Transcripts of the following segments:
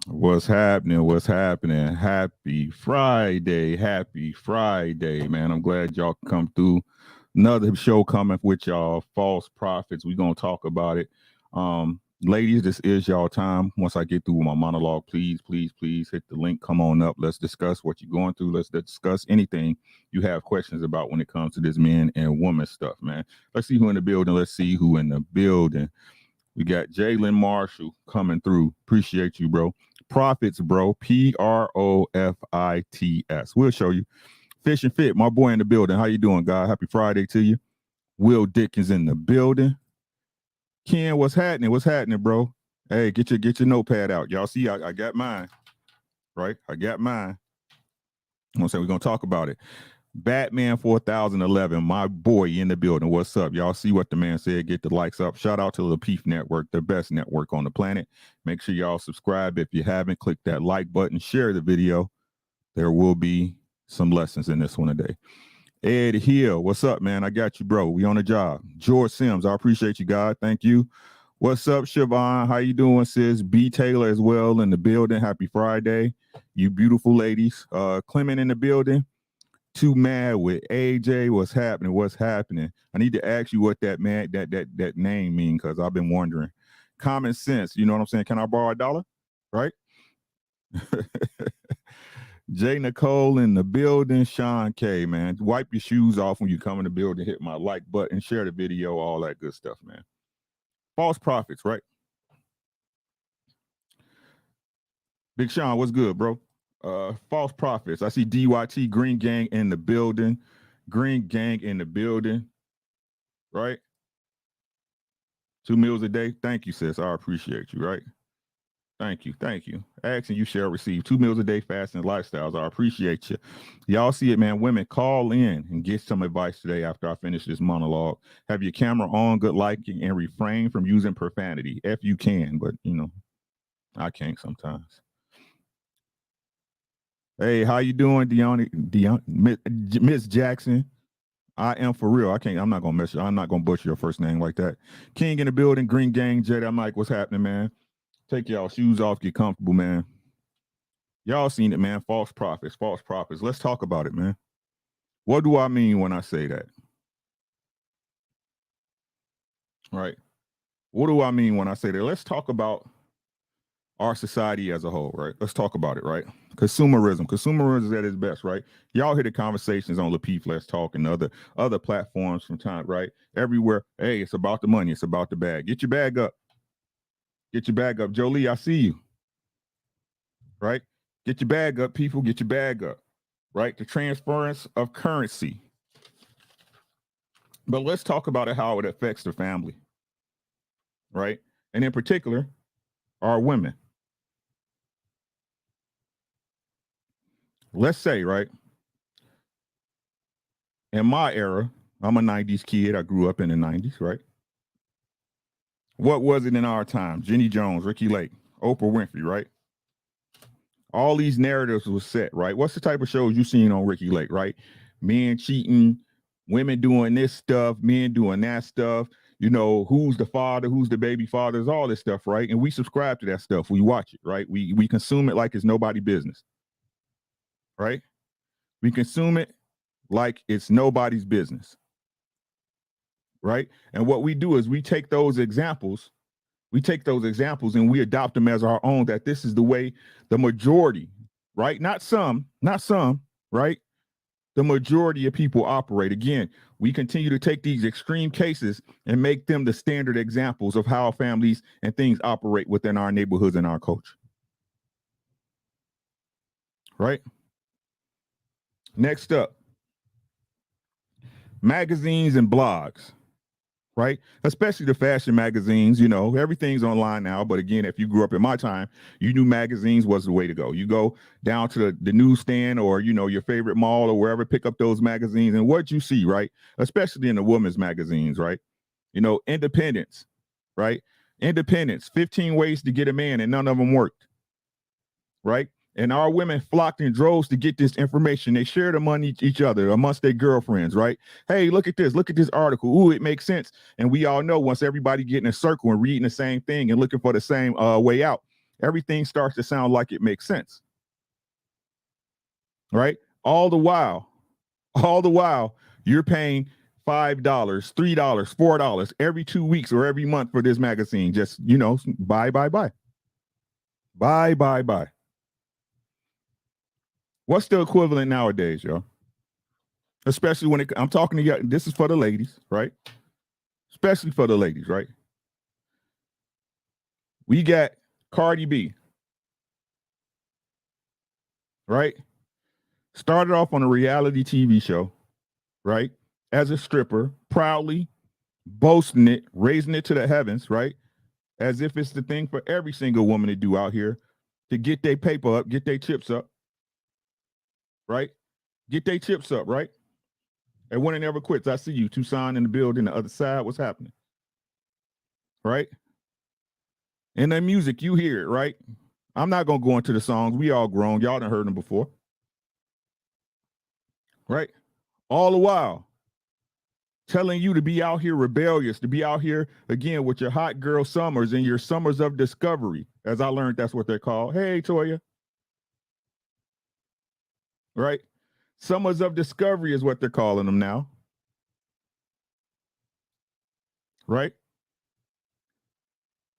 What's happening? What's happening? Happy Friday. Happy Friday, man. I'm glad y'all come through. Another show coming with y'all, False Prophets. We're going to talk about it. Ladies, this is y'all time. Once I get through with my monologue, please hit the link. Come on up. Let's discuss what you're going through. Let's discuss anything you have questions about when it comes to this men and woman stuff, man. Let's see who in the building. Let's see who in the building. We got Jalen Marshall coming through. Appreciate you, bro. Profits, bro. Profits. We'll show you. Fish and Fit, my boy in the building. How you doing, guy? Happy Friday to you. Will Dickens in the building. Ken, what's happening? What's happening, bro? Hey, get your notepad out. Y'all see, I got mine, right? I got mine. I'm gonna say we're gonna talk about it. Batman 4011, my boy in the building. What's up? Y'all see what the man said. Get the likes up. Shout out to Lapeef Network, the best network on the planet. Make sure y'all subscribe if you haven't. Click that like button. Share the video. There will be some lessons in this one today. Ed Hill, what's up, man? I got you, bro. We on the job. George Sims, I appreciate you, God. Thank you. What's up, Siobhan? How you doing, sis? B. Taylor as well in the building. Happy Friday. You beautiful ladies. Clement in the building. Too mad with AJ. What's happening? What's happening? I need to ask you what that man that name mean, because I've been wondering. Common sense, you know what I'm saying? Can I borrow $1? Right? Jay Nicole in the building. Sean K, man. Wipe your shoes off when you come in the building. Hit my like button. Share the video. All that good stuff, man. False prophets, right? Big Sean, what's good, bro? False prophets. I see DYT Green Gang in the building. Green Gang in the building. Right? 2 meals a day. Thank you, sis. I appreciate you, right? Thank you. Thank you. Asking you shall receive 2 meals a day, fasting lifestyles. I appreciate you. Y'all see it, man. Women, call in and get some advice today after I finish this monologue. Have your camera on, good lighting, and refrain from using profanity. If you can, but I can't sometimes. Hey, how you doing, Miss Jackson? I am for real. I'm not gonna mess you. I'm not gonna butcher your first name like that. King in the building, Green Gang, Jada. I'm like, what's happening, man? Take y'all shoes off, get comfortable, man. Y'all seen it, man. False prophets, false prophets. Let's talk about it, man. What do I mean when I say that? Right. What do I mean when I say that? Let's talk about our society as a whole, right? Let's talk about it, right? Consumerism. Consumerism is at its best, right? Y'all hear the conversations on Lapeef Let's Talk and other platforms from time, right? Everywhere. Hey, it's about the money. It's about the bag. Get your bag up. Get your bag up. Jolie, I see you. Right? Get your bag up, people. Get your bag up. Right? The transference of currency. But let's talk about it, how it affects the family. Right? And in particular, our women. Let's say, right? In my era, I'm a 90s kid. I grew up in the 90s, right? What was it in our time? Jenny Jones, Ricky Lake, Oprah Winfrey, right? All these narratives were set, right? What's the type of shows you seen on Ricky Lake, right? Men cheating, women doing this stuff, men doing that stuff. Who's the father, who's the baby fathers, all this stuff, right? And we subscribe to that stuff. We watch it, right? We consume it like it's nobody's business, right? We consume it like it's nobody's business, right? And what we do is we take those examples and we adopt them as our own, that this is the way the majority, right? Not some, right? The majority of people operate. Again, we continue to take these extreme cases and make them the standard examples of how families and things operate within our neighborhoods and our culture. Right? Next up, magazines and blogs. Right? Especially the fashion magazines, everything's online now. But again, if you grew up in my time, you knew magazines was the way to go. You go down to the newsstand or, your favorite mall or wherever, pick up those magazines. And what you see, right? Especially in the women's magazines, right? Independence, right? Independence, 15 ways to get a man, and none of them worked, right? And our women flocked in droves to get this information. They shared among each other, amongst their girlfriends, right? Hey, look at this. Look at this article. Ooh, it makes sense. And we all know once everybody get in a circle and reading the same thing and looking for the same way out, everything starts to sound like it makes sense. Right? All the while, you're paying $5, $3, $4 every 2 weeks or every month for this magazine. Just, buy. What's the equivalent nowadays, y'all? Especially when I'm talking to you, this is for the ladies, right? Especially for the ladies, right? We got Cardi B, right? Started off on a reality TV show, right? As a stripper, proudly boasting it, raising it to the heavens, right? As if it's the thing for every single woman to do out here to get their paper up, get their chips up, right? Get their chips up, right? And winning never quits. I see you, Tucson in the building, the other side. What's happening? Right? And the music, you hear it, right? I'm not going to go into the songs. We all grown. Y'all done heard them before. Right? All the while, telling you to be out here rebellious, to be out here, again, with your hot girl summers and your summers of discovery. As I learned, that's what they're called. Hey, Toya. Right? Summers of discovery is what they're calling them now. Right?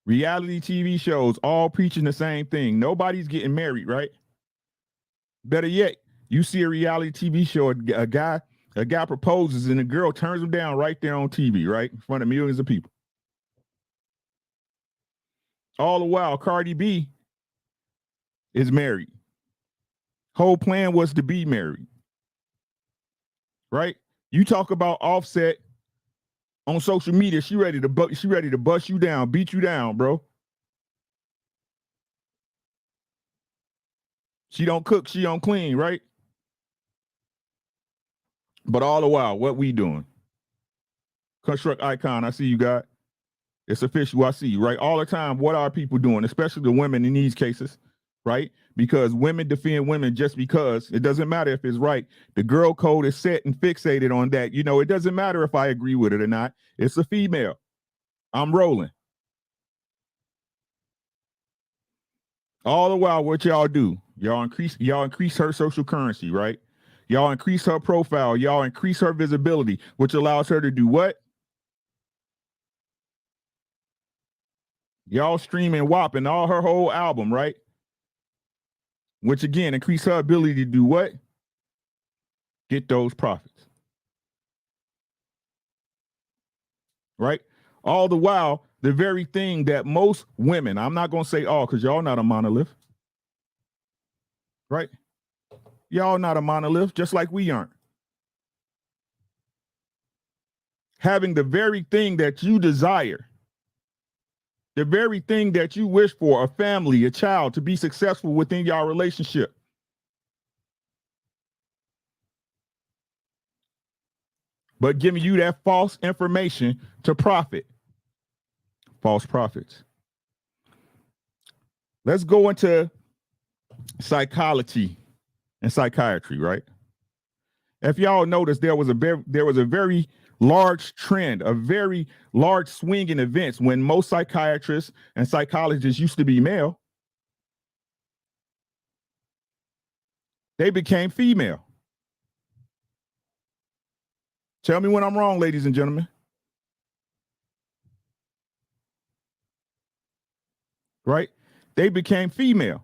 Reality TV shows all preaching the same thing. Nobody's getting married, right? Better yet, you see a reality TV show, a guy proposes and the girl turns him down right there on TV, right? In front of millions of people. All the while, Cardi B is married. Whole plan was to be married. Right? You talk about Offset on social media, she ready to bust you down, beat you down, bro. She don't cook, she don't clean, right? But all the while, what we doing? Construct icon, I see you, God. It's official, I see you, right? All the time, what are people doing, especially the women in these cases, right? Because women defend women just because. It doesn't matter if it's right. The girl code is set and fixated on that. It doesn't matter if I agree with it or not. It's a female. I'm rolling. All the while, what y'all do? Y'all increase her social currency, right? Y'all increase her profile. Y'all increase her visibility, which allows her to do what? Y'all streaming WAP and all her whole album, right? Which again, increase her ability to do what? Get those profits. Right? All the while, the very thing that most women, I'm not going to say all because y'all not a monolith. Right? Y'all not a monolith, just like we aren't. Having the very thing that you desire, the very thing that you wish for, a family, a child, to be successful within your relationship. But giving you that false information to profit. False profits. Let's go into psychology and psychiatry, right? If y'all notice, there was a very large trend, a very large swing in events when most psychiatrists and psychologists used to be male. They became female. Tell me when I'm wrong, ladies and gentlemen. Right? They became female.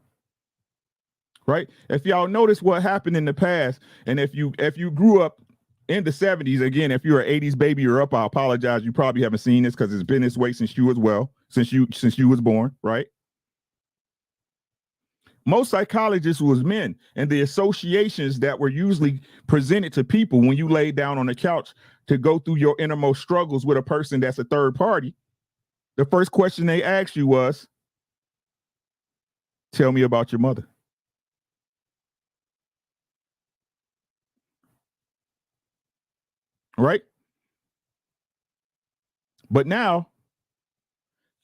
Right? If y'all notice what happened in the past, and if you grew up in the 70s, again, if you're an 80s baby or up, I apologize. You probably haven't seen this because it's been this way since you was born, right? Most psychologists was men, and the associations that were usually presented to people when you laid down on the couch to go through your innermost struggles with a person that's a third party, the first question they asked you was, tell me about your mother. Right? But now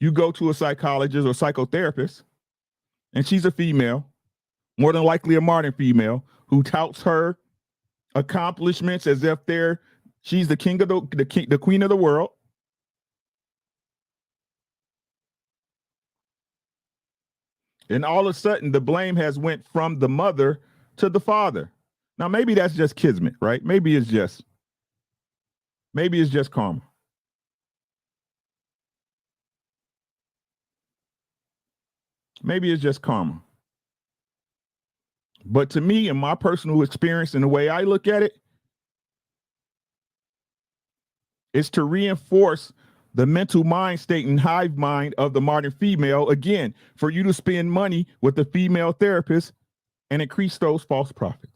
you go to a psychologist or psychotherapist, and she's a female, more than likely a modern female, who touts her accomplishments as if she's the king of the queen of the world. And all of a sudden, the blame has went from the mother to the father. Now, maybe that's just kismet, right? Maybe it's just karma. Maybe it's just karma. But to me, in my personal experience and the way I look at it, it's to reinforce the mental mind state and hive mind of the modern female, again, for you to spend money with the female therapist and increase those false profits.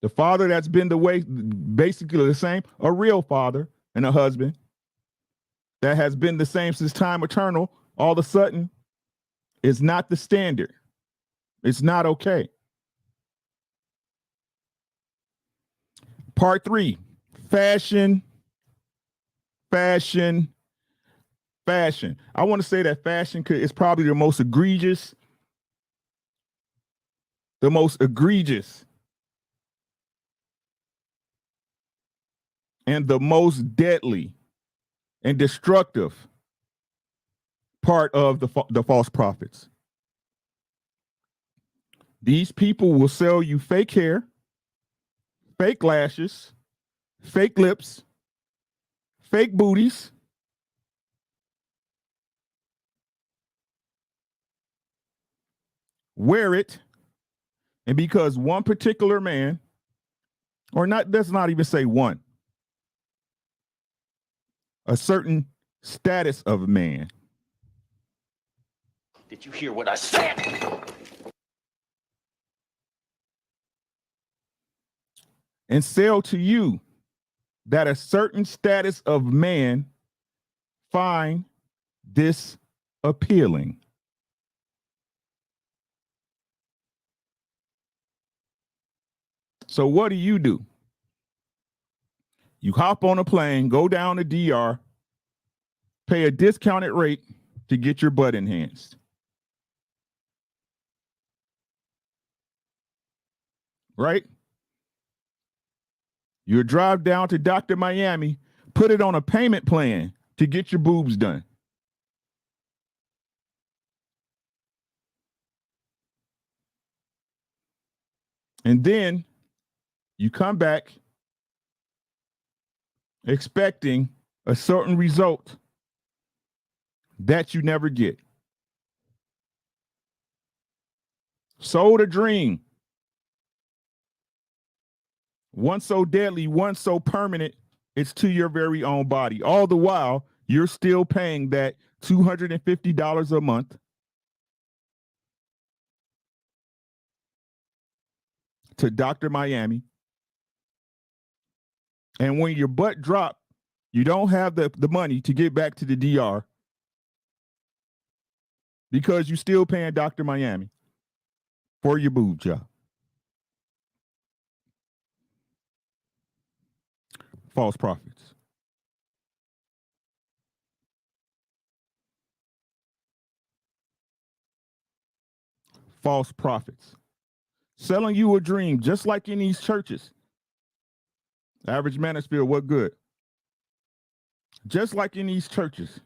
The father that's been the way, basically the same, a real father and a husband that has been the same since time eternal, all of a sudden is not the standard. It's not okay. Part 3, fashion. I want to say that fashion is probably the most egregious and the most deadly and destructive part of the false prophets. These people will sell you fake hair, fake lashes, fake lips, fake booties, wear it, and because one particular man, or not, let's not even say one, a certain status of man. Did you hear what I said? And sell to you that a certain status of man find this appealing. So what do? You hop on a plane, go down to DR, pay a discounted rate to get your butt enhanced. Right? You drive down to Dr. Miami, put it on a payment plan to get your boobs done. And then you come back expecting a certain result that you never get. Sold a dream. One so deadly, one so permanent, it's to your very own body. All the while, you're still paying that $250 a month to Dr. Miami. And when your butt drop, you don't have the money to get back to the DR because you're still paying Dr. Miami for your boob job. False prophets. False prophets. Selling you a dream, just like in these churches. Average Mansfield, what good? Just like in these churches.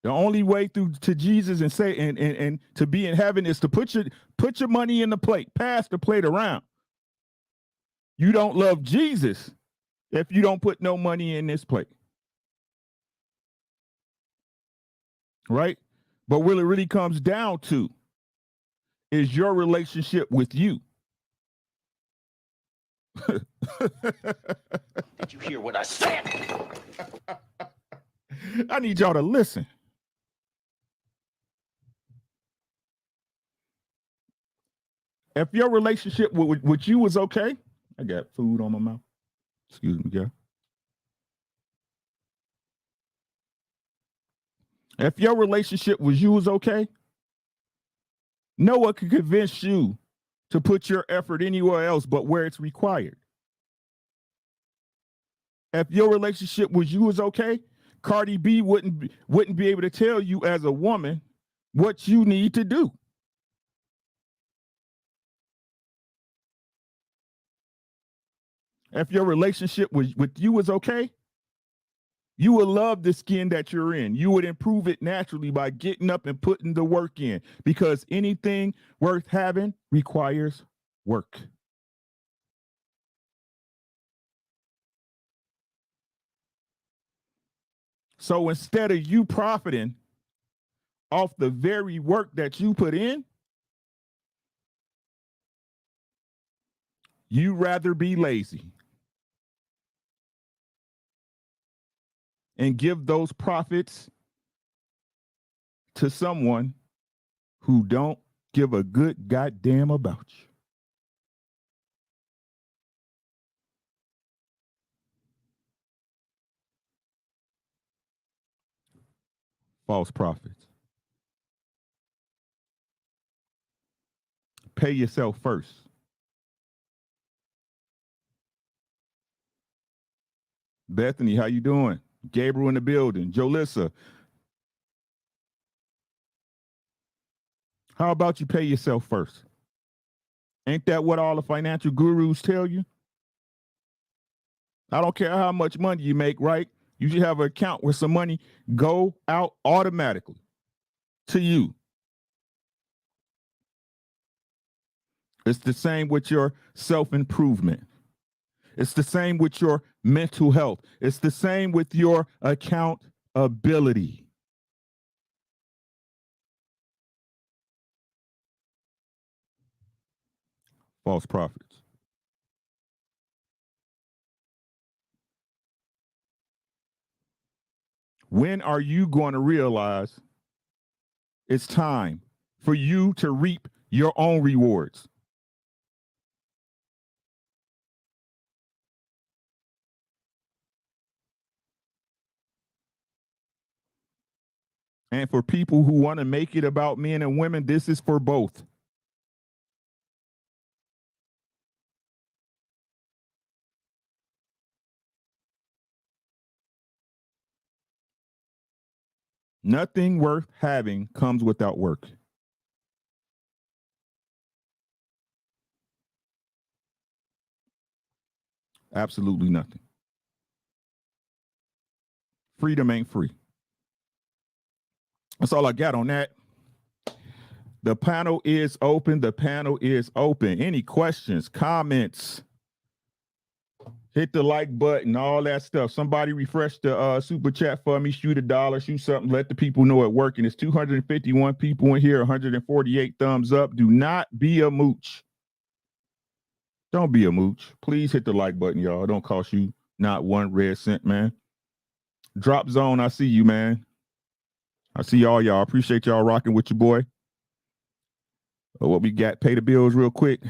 The only way through to Jesus and say and to be in heaven is to put your money in the plate, pass the plate around. You don't love Jesus if you don't put no money in this plate. Right? But what it really comes down to is your relationship with you. Did you hear what I said? I need y'all to listen. If your relationship with you was okay, I got food on my mouth. Excuse me, girl. If your relationship with you was okay, no one could convince you to put your effort anywhere else but where it's required. If your relationship with you was okay, Cardi B wouldn't be able to tell you as a woman what you need to do. If your relationship with you is okay, you would love the skin that you're in. You would improve it naturally by getting up and putting the work in, because anything worth having requires work. So instead of you profiting off the very work that you put in, you rather be lazy and give those profits to someone who don't give a good goddamn about you. False prophets. Pay yourself first. Bethany, how you doing? Gabriel in the building. Jolissa, how about you pay yourself first? Ain't that what all the financial gurus tell you? I don't care how much money you make, right? You should have an account where some money go out automatically to you. It's the same with your self-improvement. It's the same with your mental health. It's the same with your accountability. False prophets. When are you going to realize it's time for you to reap your own rewards? And for people who want to make it about men and women, this is for both. Nothing worth having comes without work. Absolutely nothing. Freedom ain't free. That's all I got on that. The panel is open. The panel is open. Any questions, comments? Hit the like button, all that stuff. Somebody refresh the super chat for me. Shoot $1, shoot something. Let the people know it's working. It's 251 people in here, 148 thumbs up. Do not be a mooch. Don't be a mooch. Please hit the like button, y'all. It don't cost you not one red cent, man. Drop Zone, I see you, man. I see all y'all. Appreciate y'all rocking with your boy. What we got? Pay the bills real quick.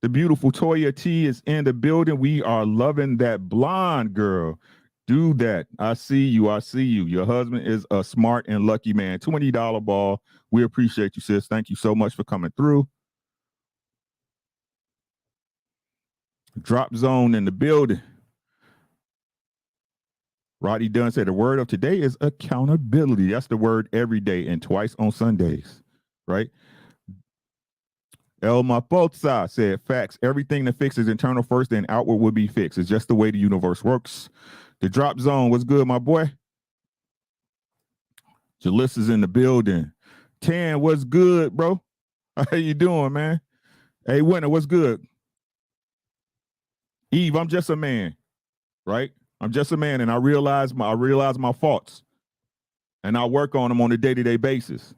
The beautiful Toya T is in the building. We are loving that blonde girl. Do that. I see you. I see you. Your husband is a smart and lucky man. $20 ball. We appreciate you, sis. Thank you so much for coming through. Drop Zone in the building. Roddy Dunn said the word of today is accountability. That's the word every day and twice on Sundays, right? El Mapoza said facts. Everything that fixes internal first, then outward will be fixed. It's just the way the universe works. The Drop Zone, what's good, my boy? Jalissa's in the building. Tan, what's good, bro? How you doing, man? Hey, Winter, what's good? Eve, I'm just a man, right? I'm just a man, and I realize my faults, and I work on them on a day-to-day basis.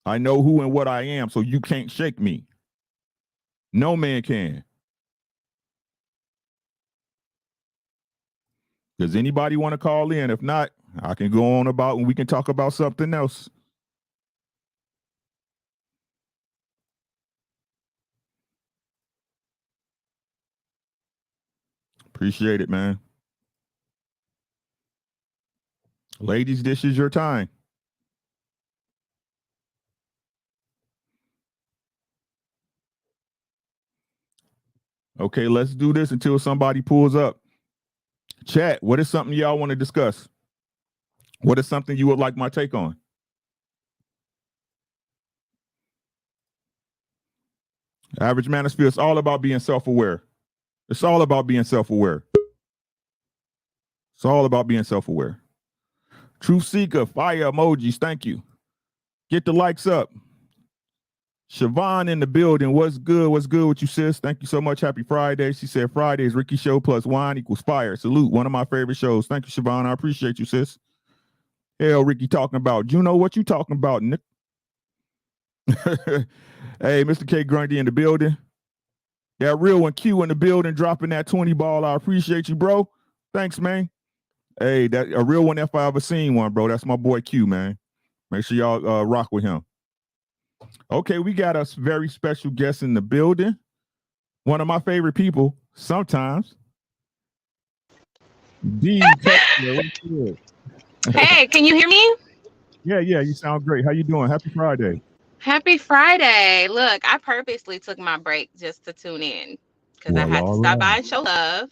I know who and what I am, so you can't shake me. No man can. Does anybody want to call in? If not, I can go on about and we can talk about something else. Appreciate it, man. Ladies, this is your time. Okay, let's do this until somebody pulls up. Chat, what is something y'all want to discuss? What is something you would like my take on? Average Manosphere, it's all about being self-aware. It's all about being self-aware. It's all about being self-aware. Truth Seeker, fire emojis. Thank you. Get the likes up. Siobhan in the building. What's good? What's good with you, sis? Thank you so much. Happy Friday. She said Friday's Ricky Show plus wine equals fire. Salute. One of my favorite shows. Thank you, Siobhan. I appreciate you, sis. Hell, Ricky talking about. You know what you talking about, Nick? Hey, Mr. K Grundy in the building. That real one Q in the building, dropping that 20 ball. I appreciate you, bro. Thanks, man. Hey, that a real one if I ever seen one, bro. That's my boy Q, man. Make sure y'all rock with him. Okay, we got a very special guest in the building. One of my favorite people, sometimes. D. Hey, can you hear me? Yeah, you sound great. How you doing? Happy Friday. Happy Friday. Look, I purposely took my break just to tune in because I had to stop by and show love.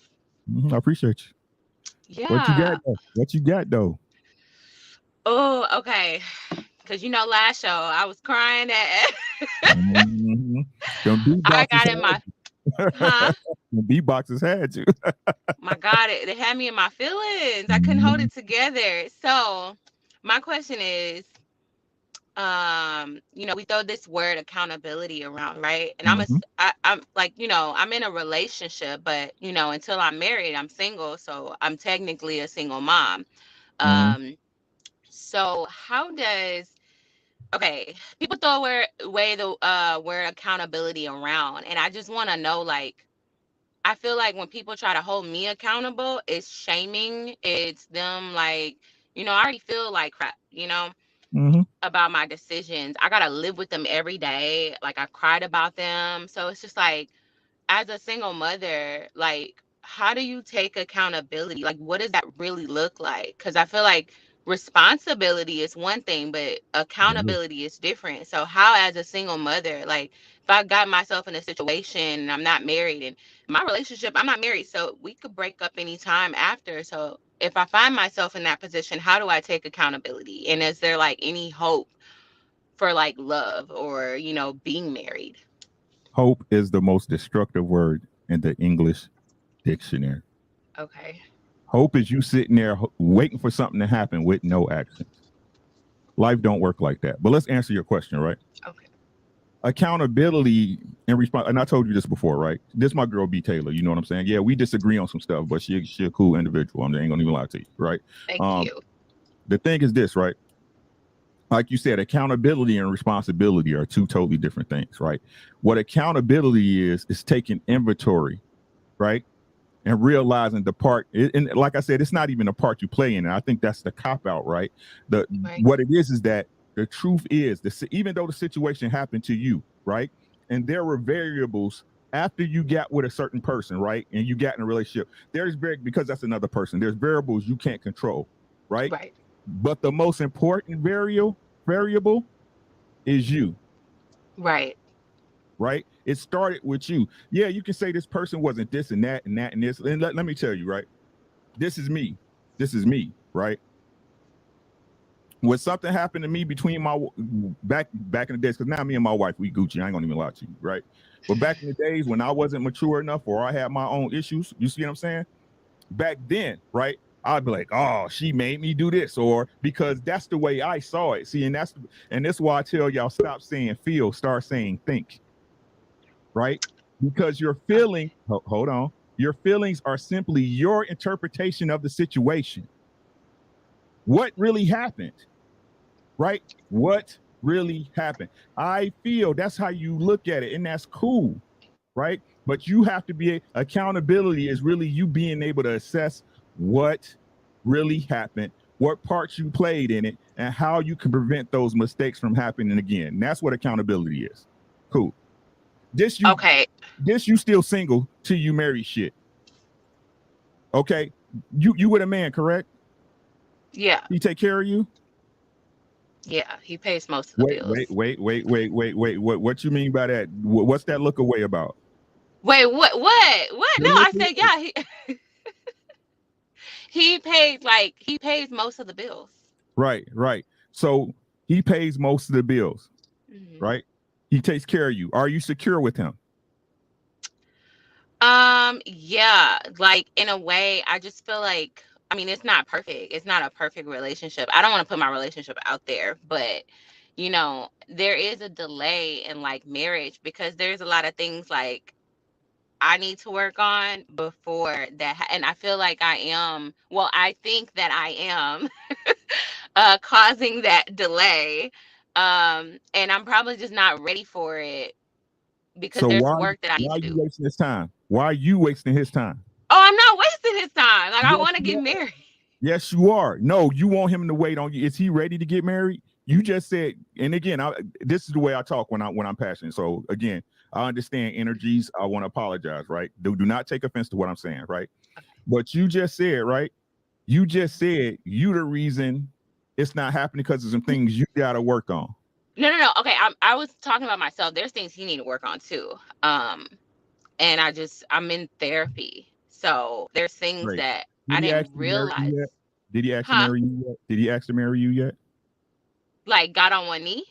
I appreciate you. Yeah. What you got though? Oh, okay. Because last show I was crying at. I got in my. Huh? The beatboxers had you. My God, they had me in my feelings. I couldn't hold it together. So, my question is, we throw this word accountability around, right? And I'm like, I'm in a relationship, but until I'm married, I'm single, so I'm technically a single mom. So how does people throw away the word accountability around, and I just want to know, like, I feel like when people try to hold me accountable, it's shaming. It's them like, I already feel like crap, about my decisions. I got to live with them every day. Like, I cried about them. So it's just like, as a single mother, like, how do you take accountability? Like, what does that really look like? Because I feel like responsibility is one thing, but accountability is different. So how, as a single mother, like, if I got myself in a situation and I'm not married, and my relationship, I'm not married, so we could break up anytime after. So if I find myself in that position, how do I take accountability? And is there like any hope for like love or, being married? Hope is the most destructive word in the English dictionary. Okay. Hope is you sitting there waiting for something to happen with no actions. Life don't work like that. But let's answer your question, right? Okay. Accountability and response. And I told you this before, right? This is my girl B Taylor. You know what I'm saying? Yeah, we disagree on some stuff, but she a cool individual. I ain't gonna even lie to you, right? Thank you. The thing is this, right? Like you said, accountability and responsibility are two totally different things, right? What accountability is taking inventory, right? And realizing the part, and like I said, it's not even a part you play in. And I think that's the cop out, right? What it is that the truth is, even though the situation happened to you, right? And there were variables after you got with a certain person, right? And you got in a relationship, because that's another person. There's variables you can't control, right? Right. But the most important variable is you. Right. Right? It started with you. Yeah, you can say this person wasn't this and that and that and this. And let me tell you, right? This is me. This is me, right? When something happened to me between my back in the days, because now me and my wife, we Gucci. I ain't gonna even lie to you, right? But back in the days when I wasn't mature enough or I had my own issues, you see what I'm saying? Back then, right? I'd be like, oh, she made me do this, or because that's the way I saw it. See, and that's why I tell y'all, stop saying feel, start saying think. Right? Because your feelings, hold on, your feelings are simply your interpretation of the situation. What really happened? Right? What really happened? I feel that's how you look at it, and that's cool, right? But you have to be accountability is really you being able to assess what really happened, what parts you played in it, and how you can prevent those mistakes from happening again. And that's what accountability is. Cool. This you still single till you marry shit. Okay. You with a man, correct? Yeah. He take care of you? Yeah, he pays most of the bills. Wait. What you mean by that? What's that look away about? Wait, what? No, I said yeah. He pays most of the bills. Right. So he pays most of the bills, right? He takes care of you. Are you secure with him? Yeah, like in a way, I just feel like, I mean, it's not perfect. It's not a perfect relationship. I don't want to put my relationship out there, but there is a delay in like marriage because there's a lot of things like I need to work on before that. And I feel like well, I think that I am causing that delay. And I'm probably just not ready for it because So there's work that I need why to are you do. wasting his time? Why are you wasting his time? Oh, I'm not wasting his time. Like, I Yes, want to get you are. married. Yes, you are. No, you want him to wait on you. Is he ready to get married? You just said, and again, this is the way I talk when I'm passionate. So again, I understand energies. I want to apologize, right? Do not take offense to what I'm saying, right? But you just said, right? You just said you the reason it's not happening because of some things you got to work on. No. Okay, I was talking about myself. There's things he need to work on too. And I'm in therapy, so there's things Great. that Did I he didn't actually marry realize. you yet? Did he actually Huh? marry you yet? Did he actually marry you yet? Like, got on one knee.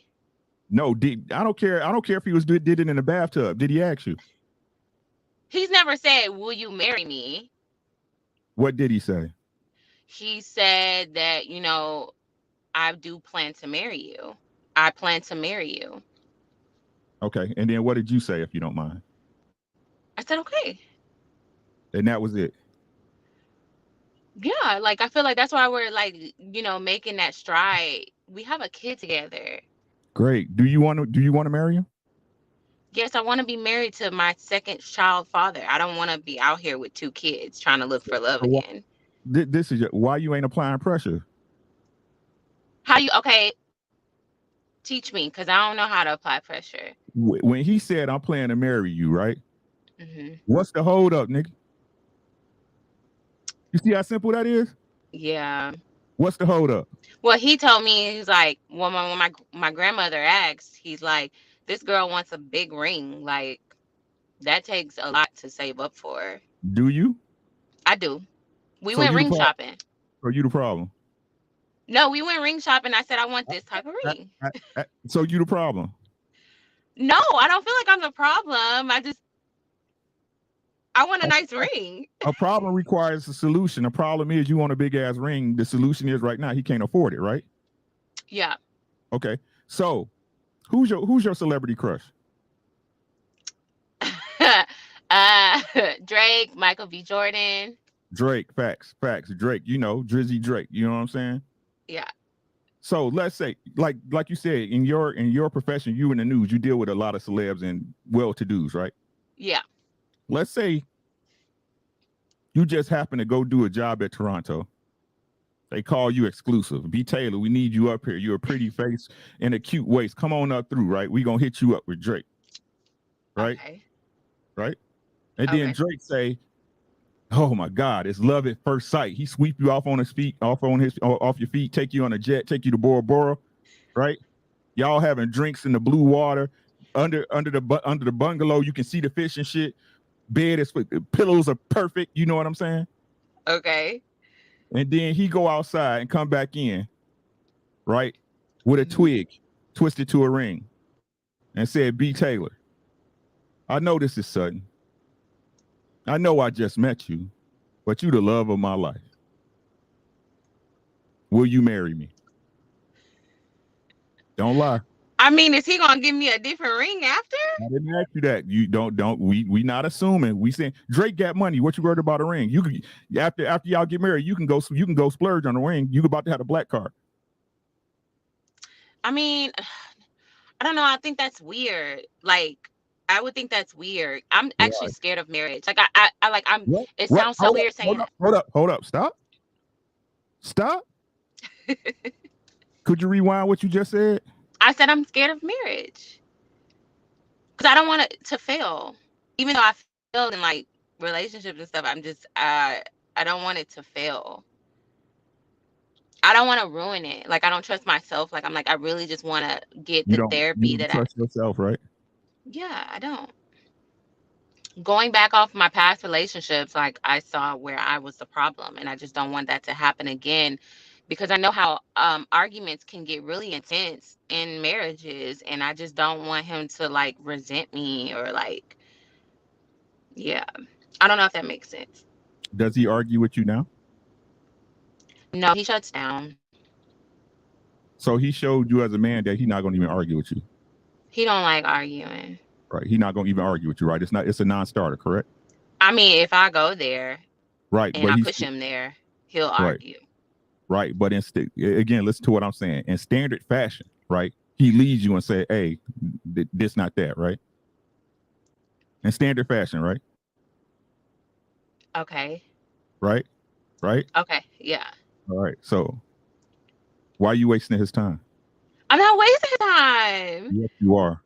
No, I don't care. I don't care if he did it in the bathtub. Did he ask you? He's never said, "Will you marry me?" What did he say? He said that, I do plan to marry you. I plan to marry you. Okay. And then what did you say, if you don't mind? I said, okay. And that was it. Yeah, like I feel like that's why we're like, making that stride. We have a kid together. Great. Do you want to marry him? Yes, I want to be married to my second child father. I don't want to be out here with two kids trying to look for love So again. this is why you ain't applying pressure. Okay, teach me, because I don't know how to apply pressure. When he said, "I'm planning to marry you," right? Hmm. What's the hold up, nigga? You see how simple that is? Yeah. What's the hold up? Well, he told me, he's like, when my grandmother asked, he's like, this girl wants a big ring. Like, that takes a lot to save up for. Do you? I do. We So went you the ring problem? shopping. Or you the problem? No, we went ring shopping. I said, I want this type of ring. So you the problem? No, I don't feel like I'm the problem. I want a nice ring. A problem requires a solution. A problem is you want a big ass ring. The solution is right now he can't afford it, right? Yeah. Okay. So who's your celebrity crush? Drake, Michael B. Jordan. Drake. Facts. Drake. Drizzy Drake. You know what I'm saying? Yeah. So let's say, like you said, in your profession, you in the news, you deal with a lot of celebs and well-to-dos, right? Yeah. Let's say you just happen to go do a job at Toronto. They call you exclusive. B. Taylor, we need you up here. You're a pretty face and a cute waist. Come on up through, right? We gonna hit you up with Drake, right? Okay. Right? And then Okay. Drake say, "Oh my God, it's love at first sight." He sweep you off on his feet, off your feet, take you on a jet, take you to Bora Bora, right? Y'all having drinks in the blue water under the bungalow. You can see the fish and shit. Bed is pillows are perfect. You know what I'm saying? Okay. And then he go outside and come back in, right, with a twig twisted to a ring, and said, "B. Taylor, I know this is sudden. I know I just met you, but you the love of my life. Will you marry me?" Don't lie. I mean, is he gonna give me a different ring after? I didn't ask you that. You don't. We not assuming. We saying Drake got money. What you worried about a ring? You can after y'all get married, you can go splurge on the ring. You about to have a black card. I mean, I don't know. I think that's weird. Like, I would think that's weird. I'm actually Right. scared of marriage. Like, I like, What? it What? sounds so weird saying that. Hold up. Stop. Could you rewind what you just said? I said I'm scared of marriage because I don't want it to fail. Even though I failed in like relationships and stuff, I don't want it to fail. I don't want to ruin it. Like, I don't trust myself. Like, I'm like, I really just want to get You the don't. You therapy don't that I. trust yourself, right? Yeah, I don't. Going back off my past relationships, like, I saw where I was the problem, and I just don't want that to happen again, because I know how arguments can get really intense in marriages, and I just don't want him to like resent me or like, yeah. I don't know if that makes sense. Does he argue with you now? No, he shuts down. So he showed you as a man that he's not going to even argue with you. He don't like arguing. Right. He's not going to even argue with you, right? It's a non-starter, correct? I mean, if I go there Right. and But I he's push him there, he'll right. argue. Right. But again, listen to what I'm saying. In standard fashion, right? He leads you and say, hey, this not that, right? In standard fashion, right? Okay. Right? Right? Okay. Yeah. All right. So why are you wasting his time? I'm not wasting time. Yes, you are.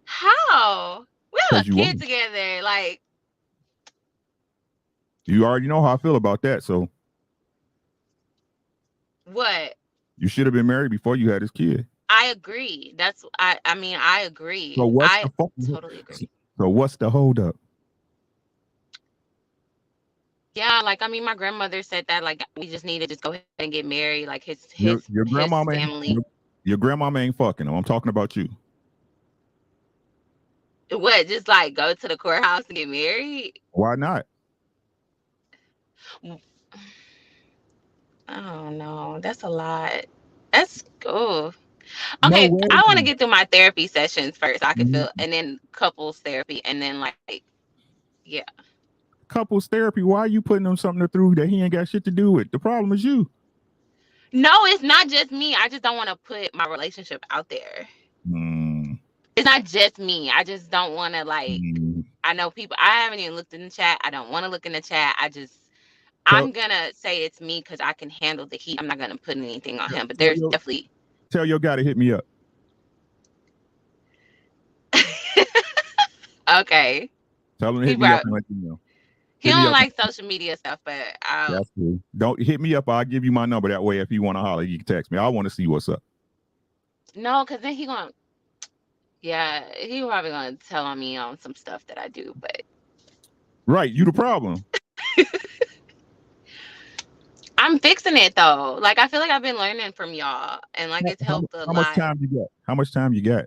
How? We have a Because you are. kid together. Like, You already know how I feel about that. So what? you should have been married before you had this kid. I agree. I mean, I agree. So what's I the totally agree. So what's the holdup? Yeah, like I mean, my grandmother said that like we just need to just go ahead and get married. Like his Your grandma family. your grandmama ain't fucking him. I'm talking about you. What? Just like go to the courthouse and get married? Why not? Oh no, that's a lot. That's oh. No Okay, way. I want to get through my therapy sessions first. I can Mhm. feel, and then couples therapy, and then like yeah. Couples therapy. Why are you putting him something through that he ain't got shit to do with? The problem is you. No, it's not just me. I just don't want to put my relationship out there. Mm, It's not just me. I just don't want to like. mm. I know people. I haven't even looked in the chat. I don't want to look in the chat. Tell, I'm gonna say it's me because I can handle the heat. I'm not gonna put anything on him. But tell there's your, definitely. tell your guy to hit me up. Okay. Tell him to He hit me up brought. and let you know. He Hit me don't up. like social media stuff, but That's cool. Don't hit me up. I'll give you my number. That way, if you want to holler, you can text me. I want to see what's up. no, because then he gonna. Yeah, he probably gonna tell on me on some stuff that I do, but Right. You the problem. I'm fixing it though. Like I feel like I've been learning from y'all, and like it's helped a How much lot. time you got? How much time you got?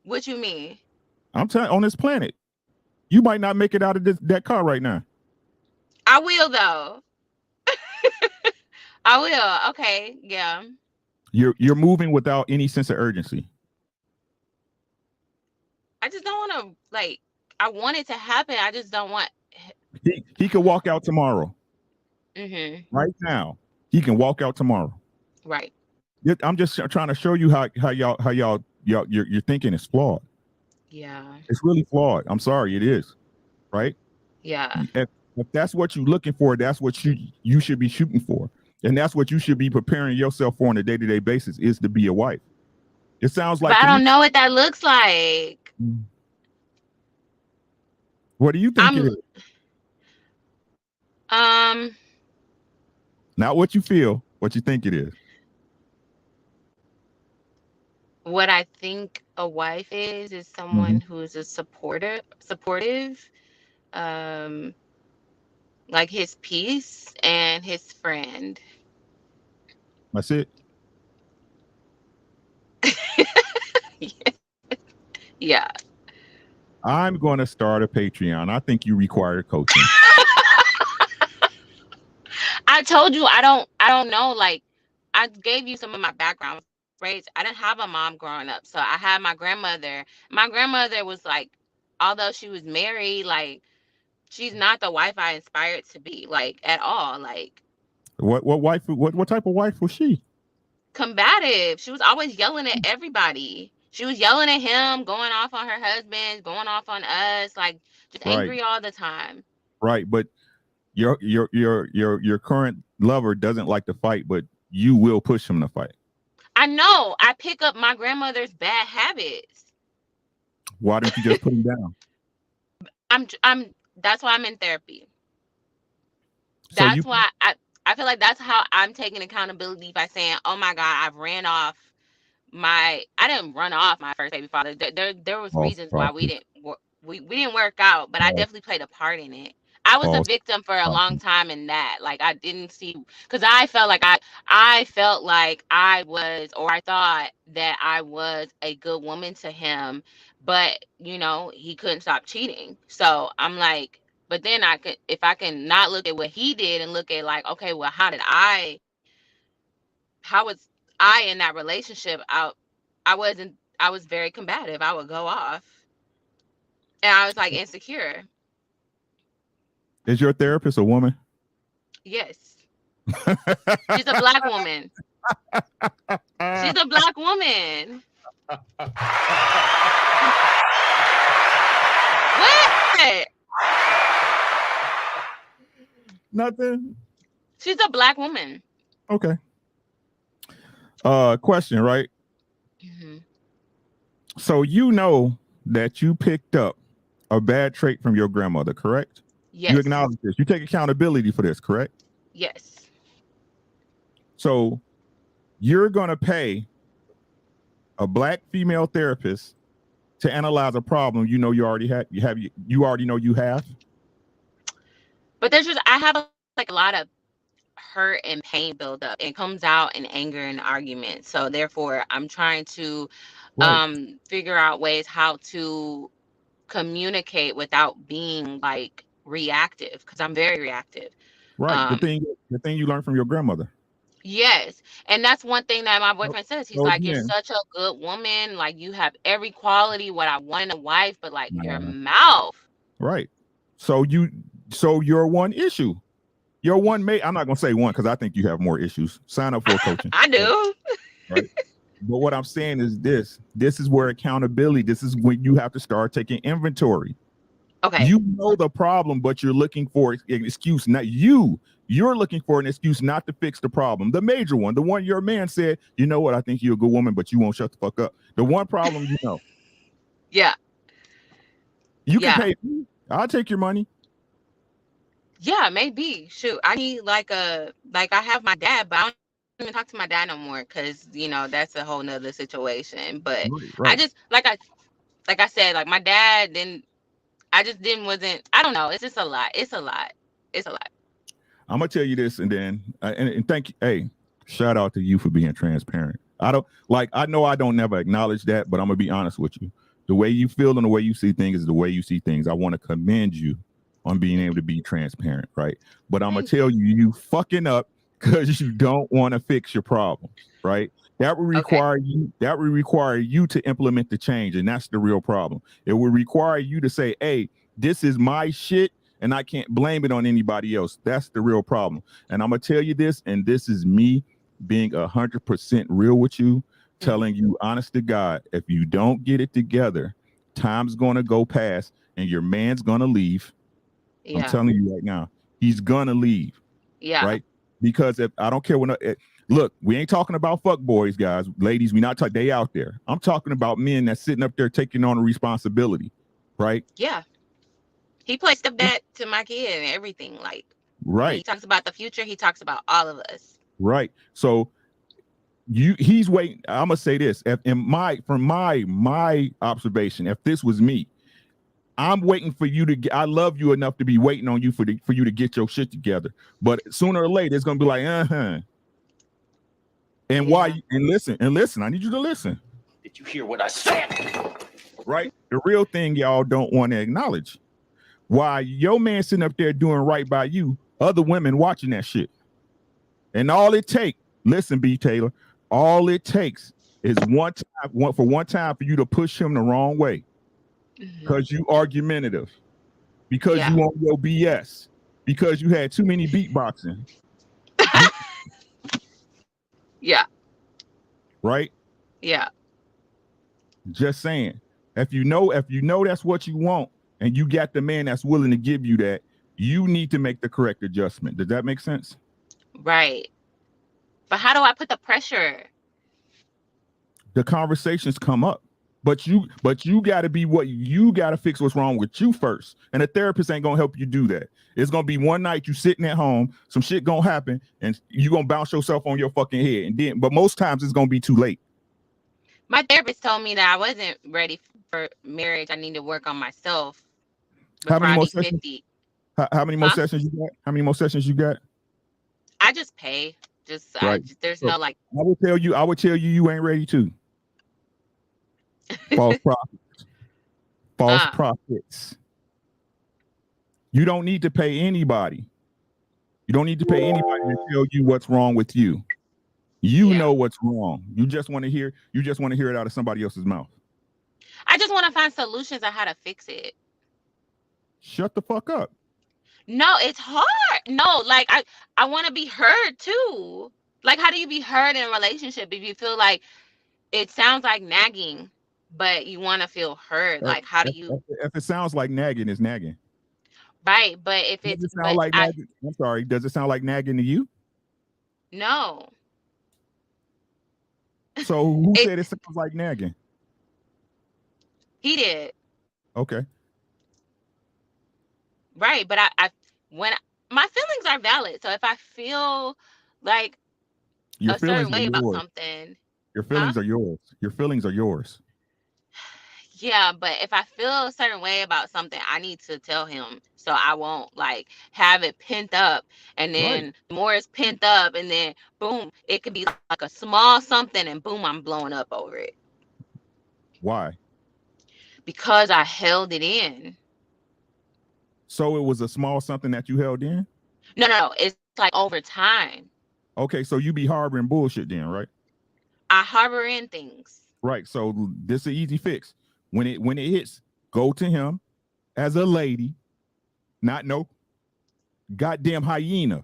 What you mean? I'm telling on this planet. You might not make it out of that car right now. I will though. I will. Okay. Yeah. You're moving without any sense of urgency. I just don't want to like. I want it to happen. I just don't want. He could walk out tomorrow. Mm-hmm. Right now, he can walk out tomorrow. Right. I'm just trying to show you how your thinking is flawed. Yeah. It's really flawed. I'm sorry, it is. Right? Yeah. If that's what you're looking for, that's what you should be shooting for. And that's what you should be preparing yourself for on a day-to-day basis is to be a wife. It sounds like But I don't know what that looks like. What do you think it is? Not what you feel, what you think it is. What I think a wife is someone who is a supportive, like his peace and his friend. That's it. Yeah. I'm going to start a Patreon. I think you require coaching. I told you I don't know. Like I gave you some of my background, right? I didn't have a mom growing up, so I had my grandmother. My grandmother was like, although she was married, like she's not the wife I inspired to be, like at all. Like What type of wife was she? Combative. She was always yelling at everybody. She was yelling at him, going off on her husband, going off on us, like just angry all the time. Right, but your current lover doesn't like to fight, but you will push him to fight. I know. I pick up my grandmother's bad habits. Why don't you just put him down? That's why I'm in therapy. So That's why I feel like that's how I'm taking accountability by saying, oh my God, I've ran off I didn't run off my first baby father. There was reasons why we didn't work out, but I definitely played a part in it. I was a False. victim for a long time in that. Like I didn't see, because I felt like I felt like I was, or I thought that I was a good woman to him, but he couldn't stop cheating. So I'm like, but then if I can not look at what he did and look at like, okay, well, how was I in that relationship? I was very combative. I would go off, and I was like insecure. Is your therapist a woman? Yes. She's a black woman. She's a black woman. What? Nothing. She's a black woman. Okay. Question, right? Mm-hmm. So you know that you picked up a bad trait from your grandmother, correct? Yes. You acknowledge this. You take accountability for this, correct? Yes. So you're gonna pay a black female therapist to analyze a problem you know you already had. You already know you have. But I have a lot of hurt and pain build up. It comes out in anger and argument. So therefore, I'm trying to figure out ways how to communicate without being like reactive, because I'm very reactive. Right. The thing you learned from your grandmother. Yes. And that's one thing that my boyfriend says. He's So like, you're again, such a good woman. Like, you have every quality what I want in a wife, but like your mouth. Right. So your one issue. Your one mate, I'm not gonna say one because I think you have more issues. Sign up for coaching. I do. Right. But what I'm saying is this is where accountability, this is when you have to start taking inventory. Okay. You know the problem, but you're looking for an excuse. Not you're looking for an excuse not to fix the problem. The major one, the one your man said, you know what, I think you're a good woman, but you won't shut the fuck up. The one problem you know. Yeah. You can pay me. I'll take your money. Yeah, maybe. Shoot, I need I have my dad, but I don't even talk to my dad no more because that's a whole nother situation. But right. I just like I said, like my dad didn't. I just wasn't. I don't know. It's just a lot. It's a lot. I'm gonna tell you this, and then and thank you. Hey, shout out to you for being transparent. I know I don't never acknowledge that, but I'm gonna be honest with you. The way you feel and the way you see things is the way you see things. I want to commend you on being able to be transparent, right? But I'm gonna tell you fucking up because you don't want to fix your problems, right? That would require you. That would require you to implement the change, and that's the real problem. It would require you to say, "Hey, this is my shit, and I can't blame it on anybody else." That's the real problem. And I'm gonna tell you this, and this is me being 100% real with you, telling you, honest to God, if you don't get it together, time's gonna go past, and your man's gonna leave. Yeah. I'm telling you right now, he's gonna leave. Yeah. Right? Because if I don't care look, we ain't talking about fuck boys, guys, ladies. We not talking. They out there. I'm talking about men that's sitting up there taking on a responsibility, right? Yeah. He plays stepdad to my kid and everything. Like, right. He talks about the future. He talks about all of us. Right. So he's waiting. I'm gonna say this. From my observation, if this was me, I'm waiting for you to get. I love you enough to be waiting on you for you to get your shit together. But sooner or later, it's gonna be like, And why? And listen. I need you to listen. Did you hear what I said? Right. The real thing y'all don't want to acknowledge. Why your man sitting up there doing right by you, other women watching that shit. And all it takes, listen, B. Taylor, all it takes is one time for you to push him the wrong way. Because you argumentative, because you on your BS, because you had too many beatboxing. Yeah. Right? Yeah. Just saying. If you know that's what you want, and you got the man that's willing to give you that, you need to make the correct adjustment. Does that make sense? Right. But how do I put the pressure? The conversations come up. But you got to be you got to fix what's wrong with you first. And a therapist ain't going to help you do that. It's going to be one night you sitting at home, some shit going to happen, and you going to bounce yourself on your fucking head. But most times it's going to be too late. My therapist told me that I wasn't ready for marriage. I need to work on myself before I be 50. How many more sessions you got? How many more sessions you got? I just pay. Right. There's So, no like. I would tell you you ain't ready to. False prophets. False prophets. You don't need to pay anybody. You don't need to pay anybody to tell you what's wrong with you. You know what's wrong. You just want to hear it out of somebody else's mouth. I just want to find solutions on how to fix it. Shut the fuck up. No, it's hard. No, like I want to be heard too. Like, how do you be heard in a relationship if you feel like it sounds like nagging, but you want to feel heard? Like, how do you? If it sounds like nagging, it's nagging. Right, but if it's does it sound like nagging? I'm sorry. Does it sound like nagging to you? No. So who said it sounds like nagging? He did. Okay. Right, but when my feelings are valid, so if I feel like your a certain way about something, your feelings are yours. Your feelings are yours. Yeah, but if I feel a certain way about something, I need to tell him so I won't like have it pent up, and then the more it's pent up, and then boom, it could be like a small something, and boom, I'm blowing up over it. Why? Because I held it in. So it was a small something that you held in? No, it's like over time. Okay, so you be harboring bullshit then, right? I harbor in things. Right. So this is an easy fix. When it hits, go to him as a lady, not no goddamn hyena.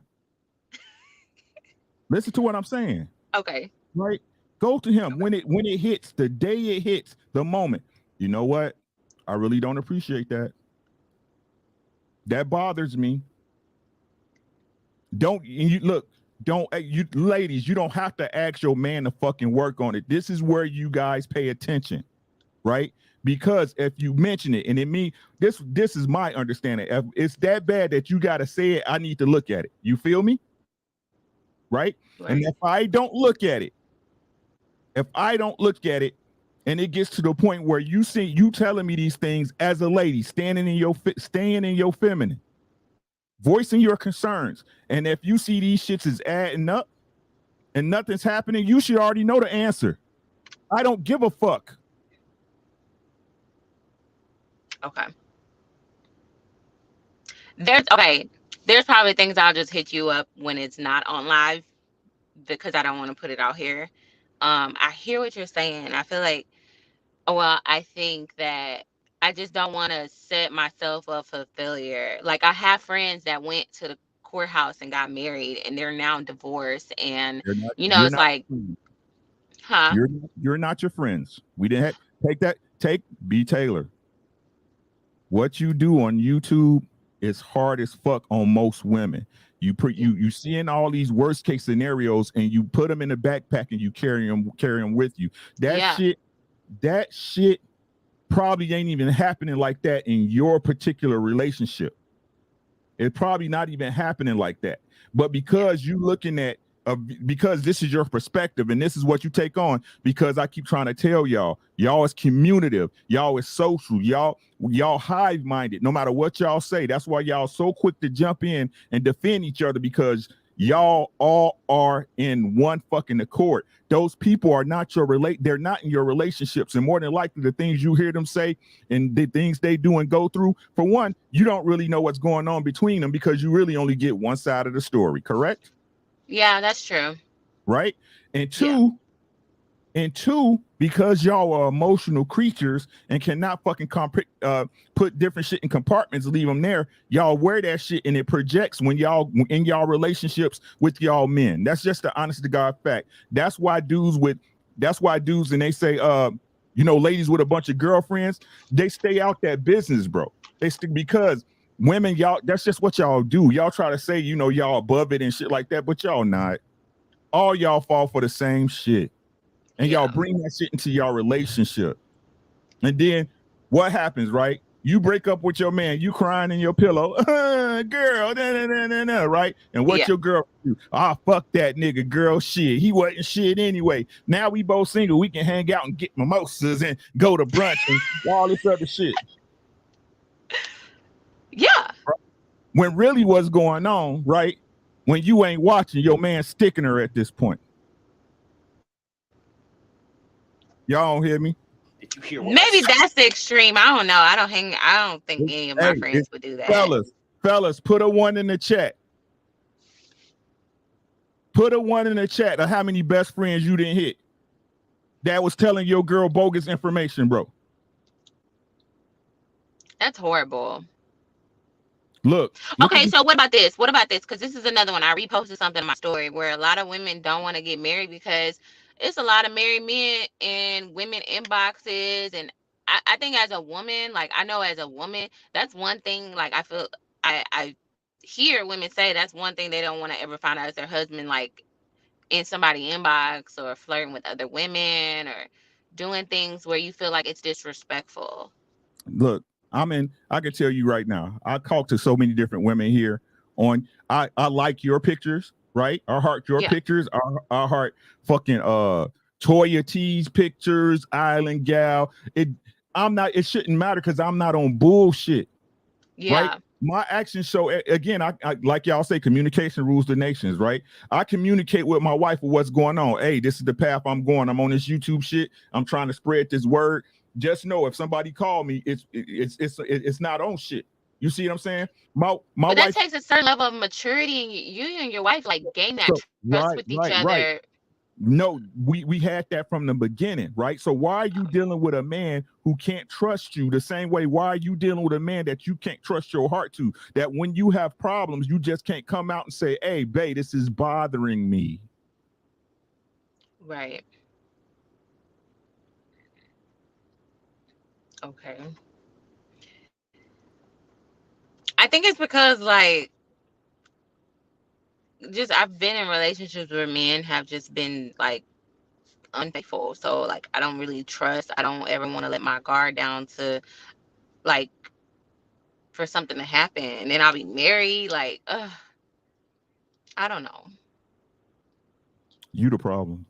Listen to what I'm saying. Okay. Right? Go to him when it hits, the day it hits, the moment. You know what? I really don't appreciate that. That bothers me. You ladies, you don't have to ask your man to fucking work on it. This is where you guys pay attention, right? Because if you mention it, and it means this is my understanding. If it's that bad that you gotta say it, I need to look at it. You feel me? Right? And if I don't look at it, and it gets to the point where you telling me these things as a lady, staying in your feminine, voicing your concerns, and if you see these shits is adding up and nothing's happening, you should already know the answer. I don't give a fuck. Okay. There's probably things I'll just hit you up when it's not on live because I don't want to put it out here. I hear what you're saying. I feel like, I think that I just don't want to set myself up for failure. Like, I have friends that went to the courthouse and got married, and they're now divorced, and it's like, huh? You're not your friends. We didn't take B. Taylor. What you do on YouTube is hard as fuck on most women. You seeing all these worst case scenarios, and you put them in a backpack and you carry them with you. That shit probably ain't even happening like that in your particular relationship. It's probably not even happening like that. But because you looking at because this is your perspective and this is what you take on, because I keep trying to tell y'all is communicative, y'all is social, y'all hive-minded, no matter what y'all say. That's why y'all so quick to jump in and defend each other, because y'all all are in one fucking accord. Those people are not they're not in your relationships, and more than likely the things you hear them say and the things they do and go through, for one, you don't really know what's going on between them because you really only get one side of the story, correct? Yeah, that's true. Right? And two, because y'all are emotional creatures and cannot fucking put different shit in compartments, leave them there, y'all wear that shit and it projects when y'all in y'all relationships with y'all men. That's just the honest to God fact. That's why dudes and they say ladies with a bunch of girlfriends, they stay out that business, bro. Because women, y'all, that's just what y'all do. Y'all try to say, y'all above it and shit like that, but y'all not. All y'all fall for the same shit. And y'all bring that shit into y'all relationship. And then what happens, right? You break up with your man, you crying in your pillow, girl, right? And what your girl do? Fuck that nigga, girl, shit. He wasn't shit anyway. Now we both single. We can hang out and get mimosas and go to brunch and all this other shit. Yeah. When really what's going on, right? When you ain't watching, your man sticking her at this point. Y'all don't hear me? Did you hear what Maybe that's the extreme. I don't know. I don't think any of my friends would do that. Fellas, put a 1 in the chat. Put a 1 in the chat of how many best friends you didn't hit that was telling your girl bogus information, bro. That's horrible. Look okay, so what about this? Because this is another one. I reposted something in my story where a lot of women don't want to get married because it's a lot of married men and women inboxes. And I think as a woman, like I know as a woman, that's one thing. Like I feel I hear women say that's one thing they don't want to ever find out is their husband like in somebody inbox or flirting with other women or doing things where you feel like it's disrespectful. Look, I can tell you right now, I talk to so many different women here on, I like your pictures, right? I heart your pictures. I heart fucking Toya T's pictures, Island Gal. It shouldn't matter because I'm not on bullshit. Yeah. Right? My actions show, again, I like y'all say, communication rules the nations, right? I communicate with my wife with what's going on. Hey, this is the path I'm going. I'm on this YouTube shit. I'm trying to spread this word. Just know if somebody call me, it's not on shit. You see what I'm saying? My but wife, that takes a certain level of maturity, and you and your wife like gain that trust with each other. Right. No, we had that from the beginning, right? So why are you dealing with a man who can't trust you the same way? Why are you dealing with a man that you can't trust your heart to? That when you have problems, you just can't come out and say, "Hey, babe, this is bothering me." Right. Okay. I think it's because like just I've been in relationships where men have just been like unfaithful. So like I don't really trust. I don't ever want to let my guard down to like for something to happen. And then I'll be married. Like, I don't know. You the problem.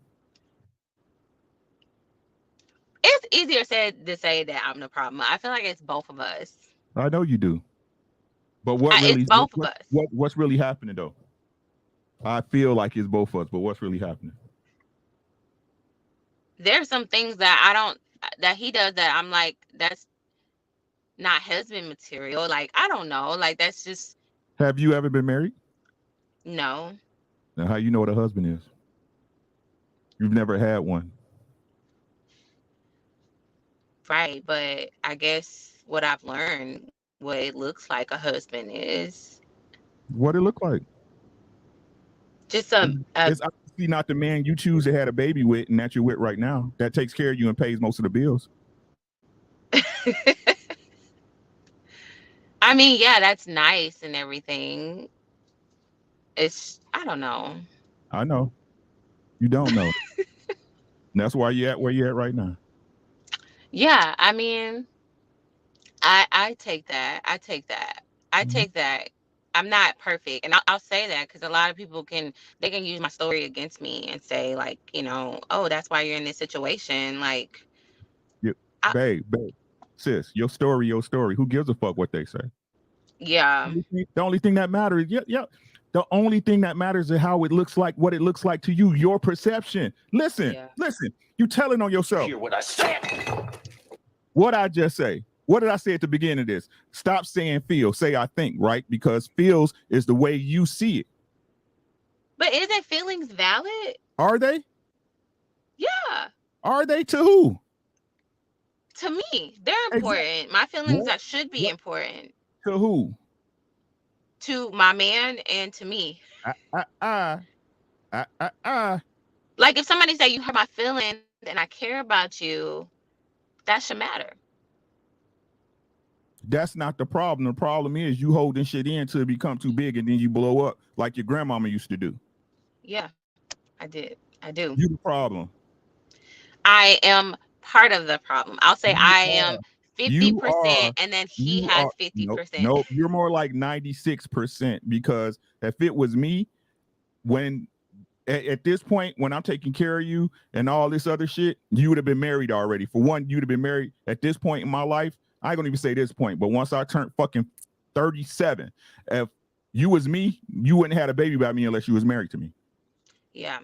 It's easier said to say that I'm the problem. I feel like it's both of us. I know you do. But what really it's both of us. What's really happening though? I feel like it's both of us, but what's really happening? There's some things that he does that I'm like, that's not husband material. Like, I don't know. Like, that's just. Have you ever been married? No. Now, how you know what a husband is? You've never had one. Right, but I guess what I've learned, what it looks like a husband is. What it look like? Just it's obviously not the man you choose to have a baby with and that you're with right now. That takes care of you and pays most of the bills. I mean, yeah, that's nice and everything. I don't know. I know. You don't know. That's why you're at where you're at right now. Yeah, I mean, I take that. I take that. I take that. I'm not perfect, and I'll say that because a lot of people can use my story against me and say like, oh, that's why you're in this situation. Like, babe, sis, your story. Who gives a fuck what they say? Yeah. The only thing that matters, the only thing that matters is how it looks like, what it looks like to you, your perception. Listen, you telling on yourself. Hear what I said. What I just say. What did I say at the beginning of this? Stop saying feel, say I think, right? Because feels is the way you see it. But isn't feelings valid? Are they? Yeah. Are they to who? To me, they're important. My feelings should be important. To who? To my man and to me. Like if somebody say you hurt my feelings and I care about you, that should matter. That's not the problem. The problem is you holding shit in till it become too big and then you blow up like your grandmama used to do. Yeah, I do. You the problem. I am part of the problem. I'll say I am 50% and then he has 50%. Nope, you're more like 96% because if it was me, when at this point, when I'm taking care of you and all this other shit, you would have been married already. For one, you'd have been married at this point in my life. I ain't gonna even say this point, but once I turned fucking 37, if you was me, you wouldn't have had a baby by me unless you was married to me. Yeah.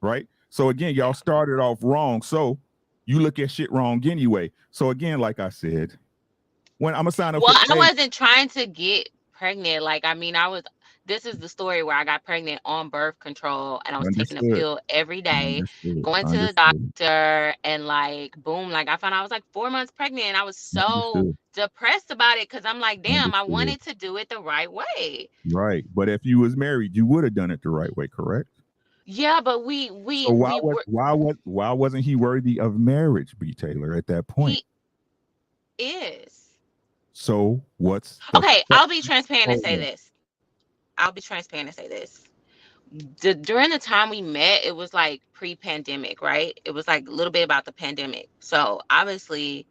Right? So again, y'all started off wrong. So you look at shit wrong anyway. So again, like I said, when I'm gonna sign up Well, for I wasn't trying to get pregnant. Like, I mean, this is the story where I got pregnant on birth control and I was taking a understood. pill every day, going to the Understood. doctor, and like, boom, like I found out I was like 4 months pregnant and I was so Understood. depressed about it because I'm like, damn, I Understood. wanted to do it the right way. Right. But if you was married, you would have done it the right way, correct? Yeah, but So why wasn't he worthy of marriage, B. Taylor, at that point? He is. So what's the Okay, fuck? I'll be transparent and say this. During the time we met, it was like pre-pandemic, right? It was like a little bit about the pandemic. So obviously,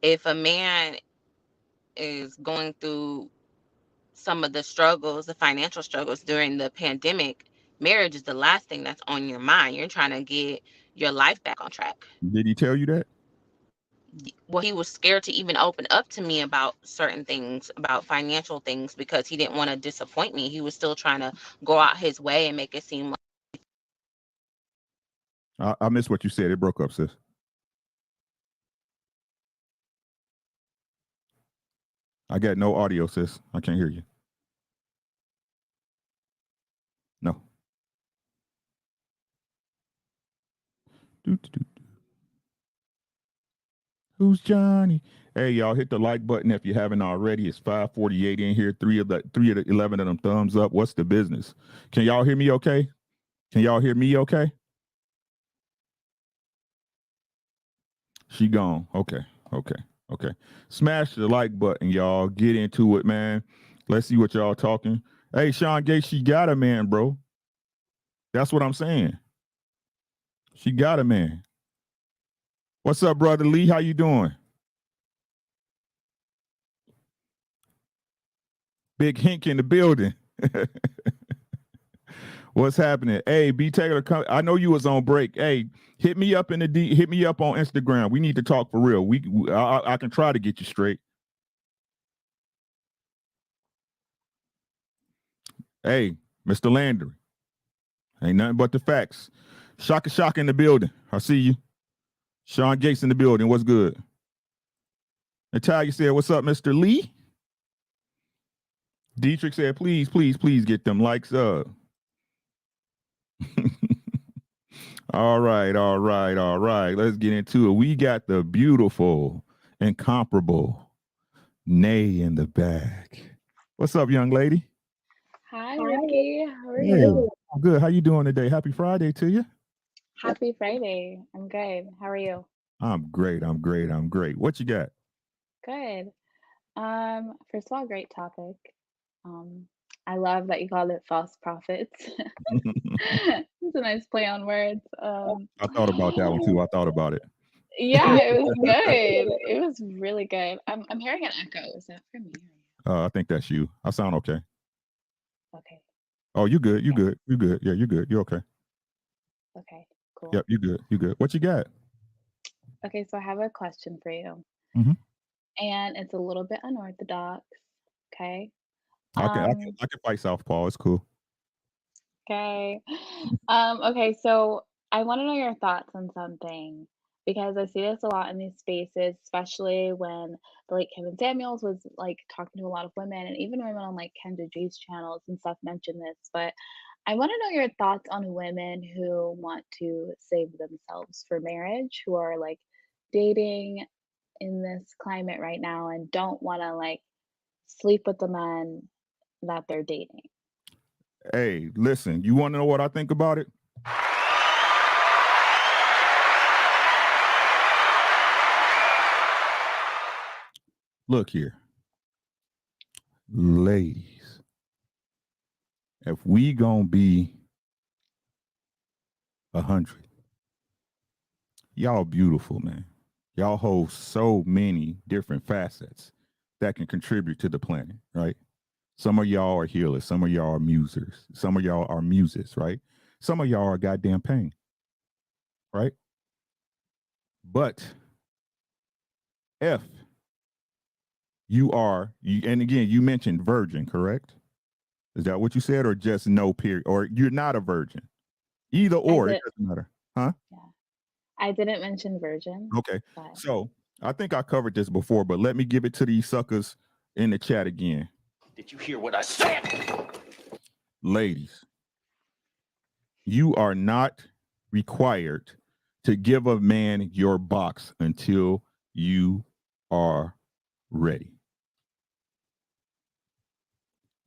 if a man is going through some of the struggles, the financial struggles during the pandemic, marriage is the last thing that's on your mind. You're trying to get your life back on track. Did he tell you that? Well, he was scared to even open up to me about certain things, about financial things, because he didn't want to disappoint me. He was still trying to go out his way and make it seem like. I missed what you said. It broke up, sis. I got no audio, sis. I can't hear you. No. Who's Johnny? Hey, y'all, hit the like button if you haven't already. It's 5:48 in here. Three of the 11 of them thumbs up. What's the business? Can y'all hear me okay? Can y'all hear me okay? She gone. Okay. Smash the like button, y'all. Get into it, man. Let's see what y'all talking. Hey, Sean Gates, she got a man, bro. That's what I'm saying. She got a man. What's up, brother Lee? How you doing? Big Hink in the building. What's happening? Hey, B Taylor, I know you was on break. Hey, hit me up hit me up on Instagram. We need to talk for real. I can try to get you straight. Hey, Mr. Landry. Ain't nothing but the facts. Shaka in the building. I see you. Sean Gates in the building. What's good? Natalia said, what's up, Mr. Lee? Dietrich said, please get them likes up. All right. Let's get into it. We got the beautiful, incomparable Nay in the bag. What's up, young lady? Hi, Ricky. How are you? Good. How you doing today? Happy Friday to you. Happy Friday. I'm good. How are you? I'm great. What you got? Good. First of all, great topic. I love that you called it false prophets. It's a nice play on words. I thought about that one too. I thought about it. Yeah, it was good. It was really good. I'm hearing an echo. Is that from me? I think that's you. I sound okay. Okay. Oh, you good. You good. Yeah, you good. You okay. Okay, cool. Yep, you good. What you got? Okay, so I have a question for you. Mhm. And it's a little bit unorthodox. Okay. I can fight southpaw. It's cool. Okay. Okay, so I want to know your thoughts on something because I see this a lot in these spaces, especially when the late Kevin Samuels was like talking to a lot of women and even women on like Kendra G's channels and stuff mention this. But I want to know your thoughts on women who want to save themselves for marriage, who are like dating in this climate right now and don't want to like sleep with the men that they're dating. Hey, listen, you want to know what I think about it? Look here. Ladies, if we gonna be 100, y'all beautiful, man. Y'all hold so many different facets that can contribute to the planet, right? Some of y'all are healers. Some of y'all are musers. Some of y'all are muses, right? Some of y'all are goddamn pain, right? But if you are, and again, you mentioned virgin, correct? Is that what you said, or just no period? Or you're not a virgin? Either or, it doesn't matter. Huh? Yeah. I didn't mention virgin. Okay. But So I think I covered this before, but let me give it to these suckers in the chat again. Did you hear what I said? Ladies, you are not required to give a man your box until you are ready.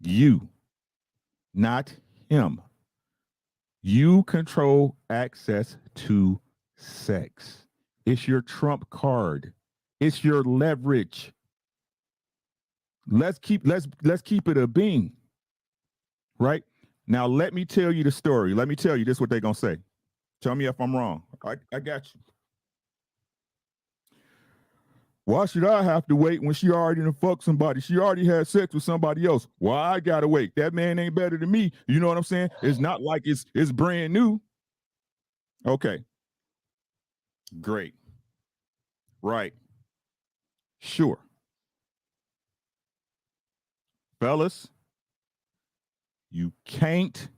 You, not him. You control access to sex. It's your trump card. It's your leverage. Let's keep it a being. Right? Now let me tell you the story. Let me tell you this is what they're gonna say. Tell me if I'm wrong. I got you. Why should I have to wait when she already done fucked somebody? She already had sex with somebody else. Why I gotta wait? That man ain't better than me. You know what I'm saying? It's not like it's brand new. Okay. Great. Right. Sure. Fellas, you can't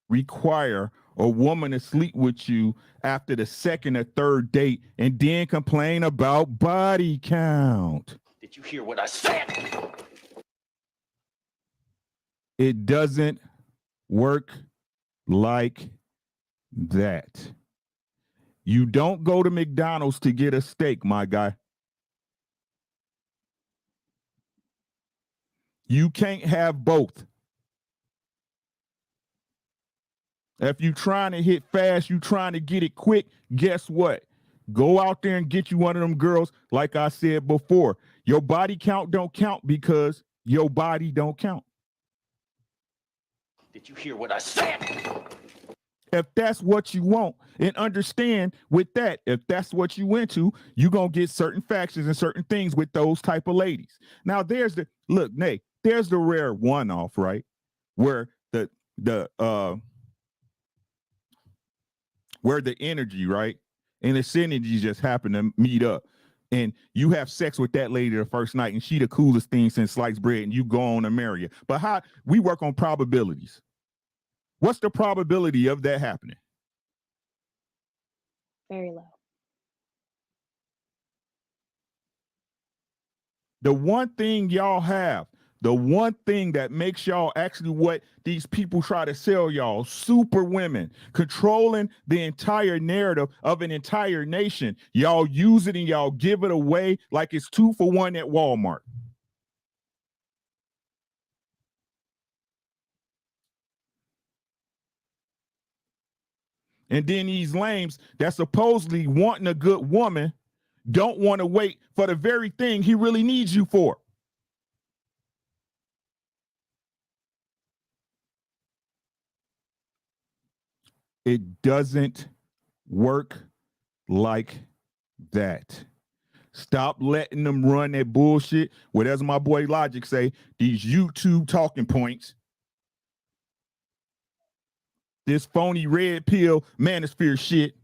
require a woman to sleep with you after the second or third date and then complain about body count. Did you hear what I said? It doesn't work like that. You don't go to McDonald's to get a steak, my guy. You can't have both. If you trying to hit fast, you trying to get it quick, guess what? Go out there and get you one of them girls, like I said before. Your body count don't count because your body don't count. Did you hear what I said? If that's what you want, and understand with that, if that's what you into, you're going to get certain factions and certain things with those type of ladies. Now, there's the rare one-off, right? Where the energy, right? And the synergy just happen to meet up. And you have sex with that lady the first night, and she the coolest thing since sliced bread, and you go on to marry her. But how we work on probabilities. What's the probability of that happening? very low. The one thing y'all have, the one thing that makes y'all actually what these people try to sell y'all, super women, controlling the entire narrative of an entire nation. Y'all use it and y'all give it away like it's 2 for 1 at Walmart. And then these lames that supposedly wanting a good woman don't want to wait for the very thing he really needs you for. It doesn't work like that. Stop letting them run that bullshit. Well, as my boy Logic say, these YouTube talking points. This phony red pill manosphere shit.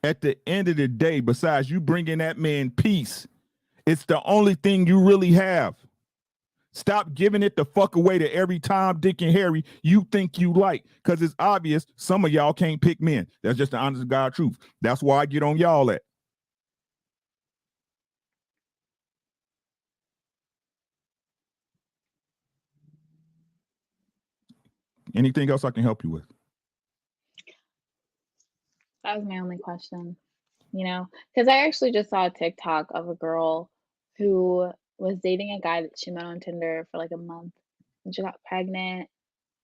At the end of the day, besides you bringing that man peace, it's the only thing you really have. Stop giving it the fuck away to every Tom, Dick, and Harry you think you like, because it's obvious some of y'all can't pick men. That's just the honest to God truth. That's why I get on y'all at. Anything else I can help you with? That was my only question, because I actually just saw a TikTok of a girl who was dating a guy that she met on Tinder for like a month, and she got pregnant.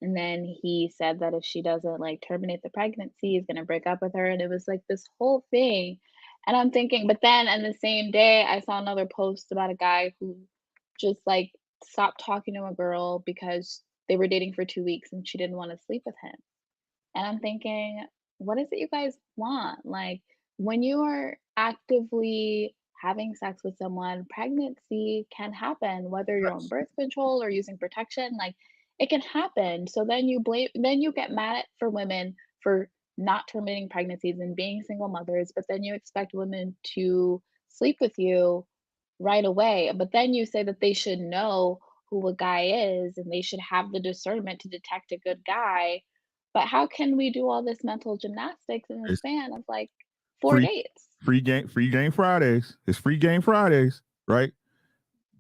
And then he said that if she doesn't like terminate the pregnancy, he's gonna break up with her. And it was like this whole thing. And I'm thinking, but then on the same day, I saw another post about a guy who just like stopped talking to a girl because they were dating for 2 weeks and she didn't want to sleep with him. And I'm thinking, what is it you guys want? Like, when you are actively having sex with someone, pregnancy can happen, whether you're on birth control or using protection, like it can happen. So then you get mad at for women for not terminating pregnancies and being single mothers, but then you expect women to sleep with you right away. But then you say that they should know who a guy is and they should have the discernment to detect a good guy. But how can we do all this mental gymnastics in the It's span of like 4 free dates? free game Fridays. It's free game Fridays, right?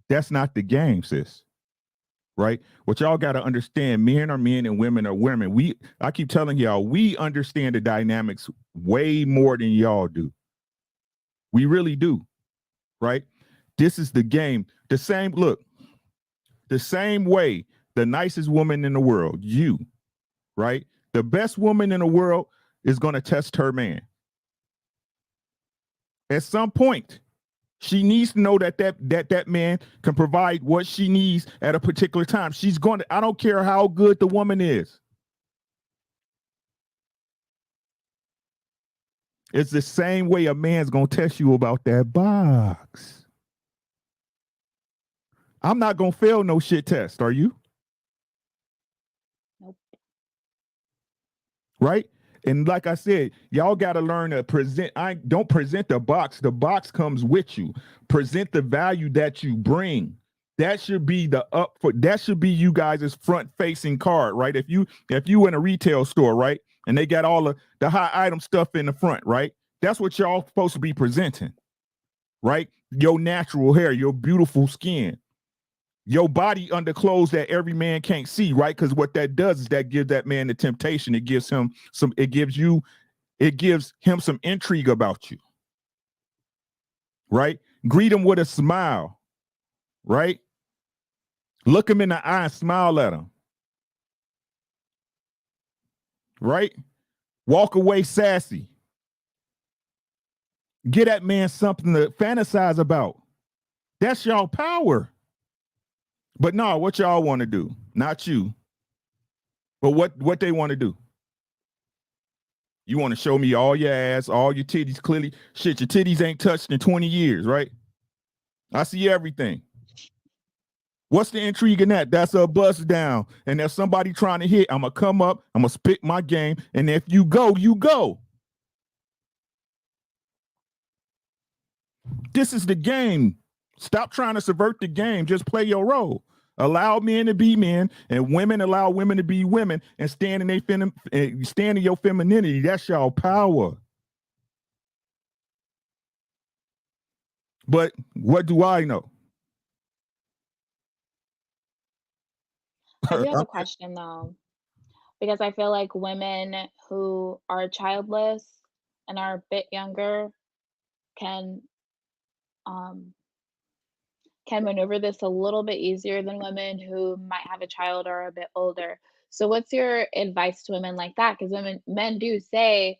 That's not the game, sis. Right? What y'all got to understand, men are men and women are women. I keep telling y'all, we understand the dynamics way more than y'all do. We really do. Right? This is the game. The same way the nicest woman in the world, you, right? The best woman in the world is going to test her man. At some point, she needs to know that man can provide what she needs at a particular time. She's going to, I don't care how good the woman is. It's the same way a man's going to test you about that box. I'm not going to fail no shit test. Are you? Nope. Right? And like I said, y'all got to learn to present. Don't present the box. The box comes with you. Present the value that you bring. That should be that should be you guys' front facing card, right? If you in a retail store, right? And they got all the high item stuff in the front, right? That's what y'all supposed to be presenting, right? Your natural hair, your beautiful skin, your body under clothes that every man can't see, right? Because what that does is that gives that man the temptation. It gives him it gives him some intrigue about you, right? Greet him with a smile, right? Look him in the eye and smile at him, right? Walk away sassy. Get that man something to fantasize about. That's y'all power. But no, what y'all want to do, not you, but what they want to do. You want to show me all your ass, all your titties, clearly. Shit, your titties ain't touched in 20 years, right? I see everything. What's the intrigue in that? That's a bust down. And there's somebody trying to hit. I'm going to come up. I'm going to spit my game. And if you go, you go. This is the game. Stop trying to subvert the game. Just play your role. Allow men to be men, and women allow women to be women, and stand in your femininity. That's y'all power. But what do I know? I do have a question though, because I feel like women who are childless and are a bit younger can um can maneuver this a little bit easier than women who might have a child or are a bit older. So what's your advice to women like that? Because men do say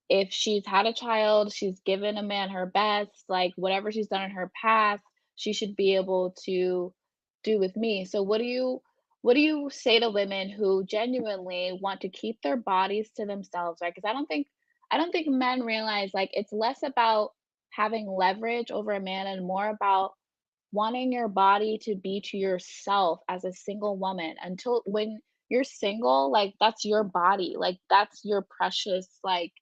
if she's had a child, she's given a man her best, like whatever she's done in her past, she should be able to do with me. So what do you say to women who genuinely want to keep their bodies to themselves, right? Because I don't think men realize like it's less about having leverage over a man and more about wanting your body to be to yourself as a single woman until when you're single, like that's your body, like that's your precious like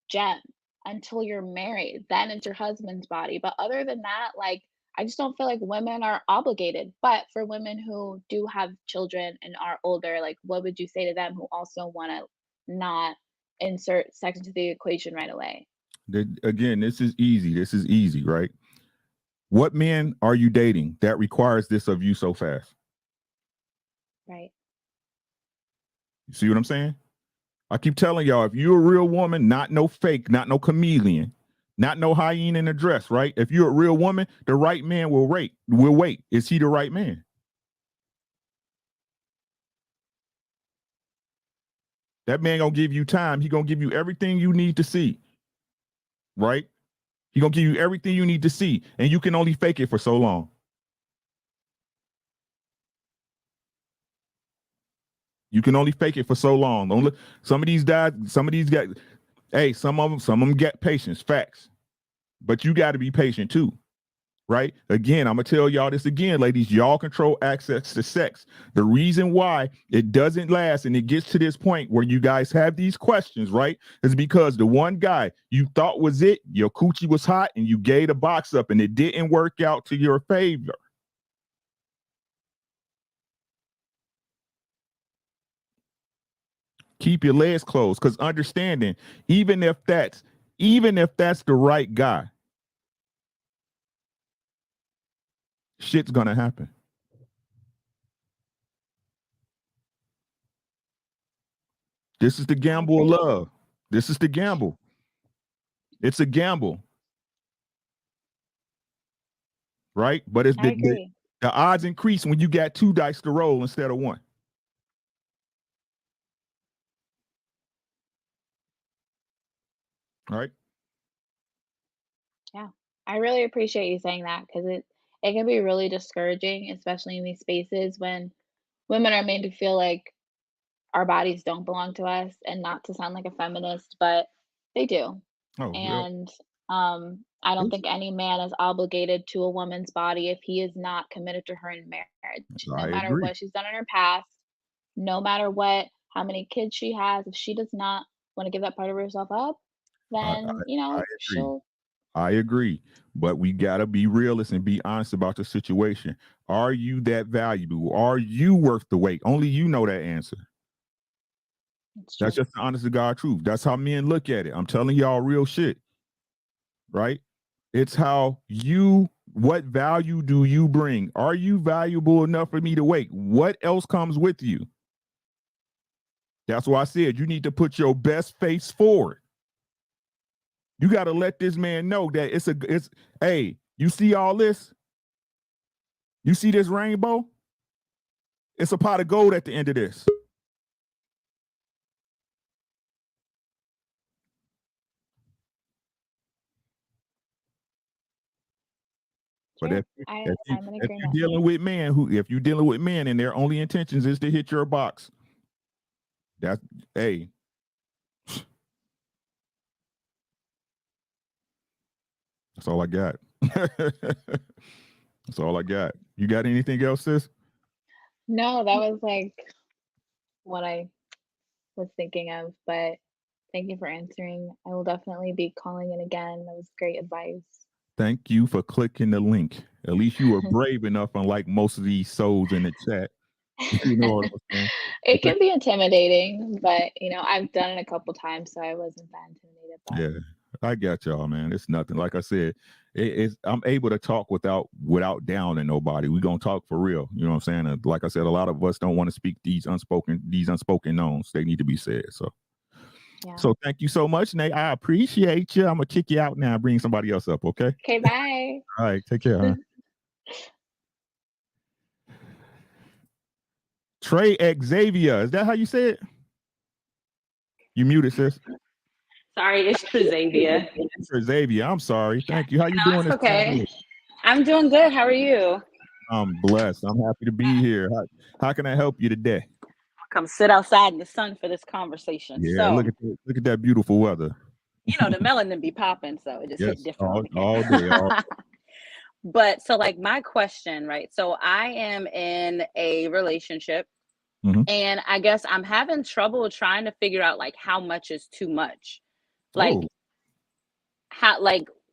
gem until you're married. Then it's your husband's body. But other than that, like I just don't feel like women are obligated. But for women who do have children and are older, like what would you say to them who also want to not insert sex into the equation right away? Again, this is easy. This is easy, right? What men are you dating that requires this of you so fast? Right. You see what I'm saying? I keep telling y'all, if you're a real woman, not no fake, not no chameleon, not no hyena in a dress, right? If you're a real woman, the right man will wait. Is he the right man? That man gonna give you time. He gonna give you everything you need to see, right? He gonna give you everything you need to see, and you can only fake it for so long. You can only fake it for so long. Some of these guys, hey, some of them get patience, facts. But you got to be patient too. right? Again, I'm gonna tell y'all this again, ladies. Y'all control access to sex. The reason why it doesn't last and it gets to this point where you guys have these questions, right, is because the one guy you thought was it, your coochie was hot, and you gave the box up, and it didn't work out to your favor. Keep your legs closed, because understanding, even if that's the right guy, shit's gonna happen. This is the gamble of love. This is the gamble. It's a gamble, right? But it's I agree. the odds increase when you got 2 dice to roll instead of 1. Right? Yeah. I really appreciate you saying that because it can be really discouraging, especially in these spaces when women are made to feel like our bodies don't belong to us, and not to sound like a feminist, but they do. Oh, yeah. And I don't think any man is obligated to a woman's body if he is not committed to her in marriage. No I matter agree. what she's done in her past, no matter how many kids she has, if she does not want to give that part of herself up, I, then I agree. she'll. I agree. But we gotta be realist and be honest about the situation. Are you that valuable? Are you worth the wait? Only you know that answer. That's just the honest to God truth. That's how men look at it. I'm telling y'all real shit. Right? It's how what value do you bring? Are you valuable enough for me to wait? What else comes with you? That's why I said you need to put your best face forward. You got to let this man know that hey, you see all this? You see this rainbow? It's a pot of gold at the end of this. But if I'm in you're agreement. dealing with men and their only intentions is to hit your box, that's hey. That's all I got. That's all I got. You got anything else, sis? No, that was like what I was thinking of, but thank you for answering. I will definitely be calling in again. That was great advice. Thank you for clicking the link. At least you were brave enough, unlike most of these souls in the chat. You know what I'm saying? It can be intimidating, but I've done it a couple times, so I wasn't that intimidated by it. Yeah, I got y'all, man. It's nothing. Like I said, I'm able to talk without downing nobody. We're gonna talk for real. You know what I'm saying? And like I said, a lot of us don't want to speak these unspoken knowns. They need to be said. So thank you so much, Nate. I appreciate you. I'm gonna kick you out now and bring somebody else up, okay? Okay, bye. All right, take care, huh? Trey Xavier, is that how you say it? You muted, sis. Sorry, it's Xavier. Xavier, I'm sorry. Thank you. How you doing? It's okay. I'm doing good. How are you? I'm blessed. I'm happy to be here. How can I help you today? Come sit outside in the sun for this conversation. Yeah, so, look at that beautiful weather. The melanin be popping, so it just hit different. All day. But so like my question, right? So I am in a relationship, and I guess I'm having trouble trying to figure out like how much is too much. Like how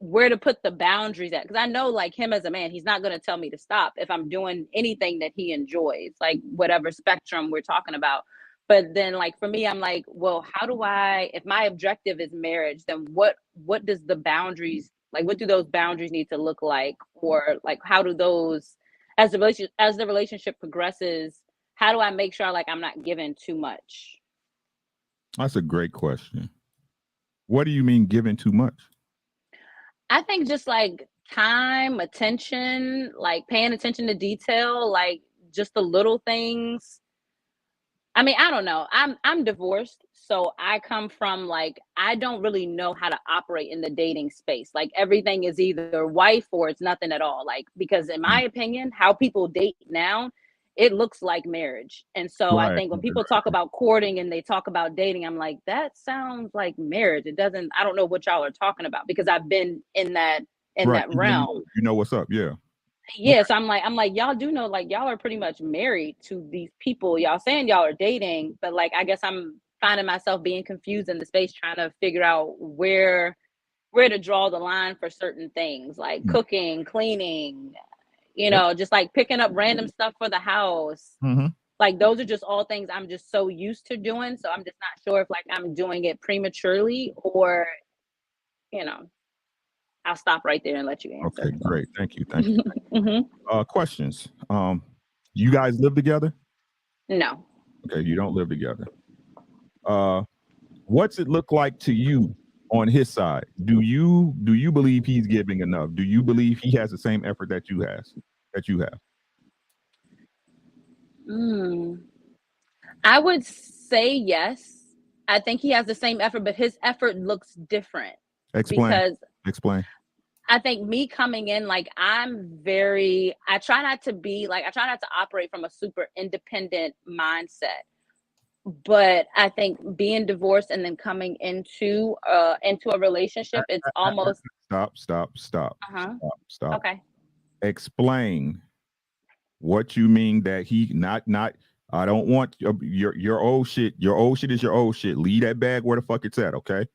where to put the boundaries at, because I know like him as a man, he's not going to tell me to stop if I'm doing anything that he enjoys, like whatever spectrum we're talking about. But then like for me, I'm like, well, how do if my objective is marriage, then what does the boundaries, like what do those boundaries need to look like? Or like how do those, as the relationship progresses, how do I make sure like I'm not giving too much? That's a great question. What do you mean giving too much? I think just like time, attention, like paying attention to detail, like just the little things. I mean, I don't know. I'm divorced, so I come from like I don't really know how to operate in the dating space. Like everything is either wife or it's nothing at all. Like because in my opinion, how people date now, it looks like marriage. And so I think when people talk about courting and they talk about dating, I'm like, that sounds like marriage. It doesn't, I don't know what y'all are talking about because I've been in that in that realm. You know what's up, yeah. Yeah, so I'm like, y'all do know, like, y'all are pretty much married to these people. Y'all saying y'all are dating, but like, I guess I'm finding myself being confused in the space, trying to figure out where to draw the line for certain things, like cooking, cleaning, just like picking up random stuff for the house. Like, those are just all things I'm just so used to doing. So I'm just not sure if like I'm doing it prematurely or, I'll stop right there and let you answer. Okay, great. Thank you. Questions. You guys live together? No. Okay, you don't live together. What's it look like to you on his side? Do you believe he's giving enough? Do you believe he has the same effort that you have? I would say yes. I think he has the same effort, but his effort looks different. Explain. I think me coming in, like, I try not to operate from a super independent mindset. But I think being divorced and then coming into a relationship, it's almost Stop. Okay. Explain what you mean that he not. I don't want your old shit. Your old shit is your old shit. Leave that bag where the fuck it's at. Okay.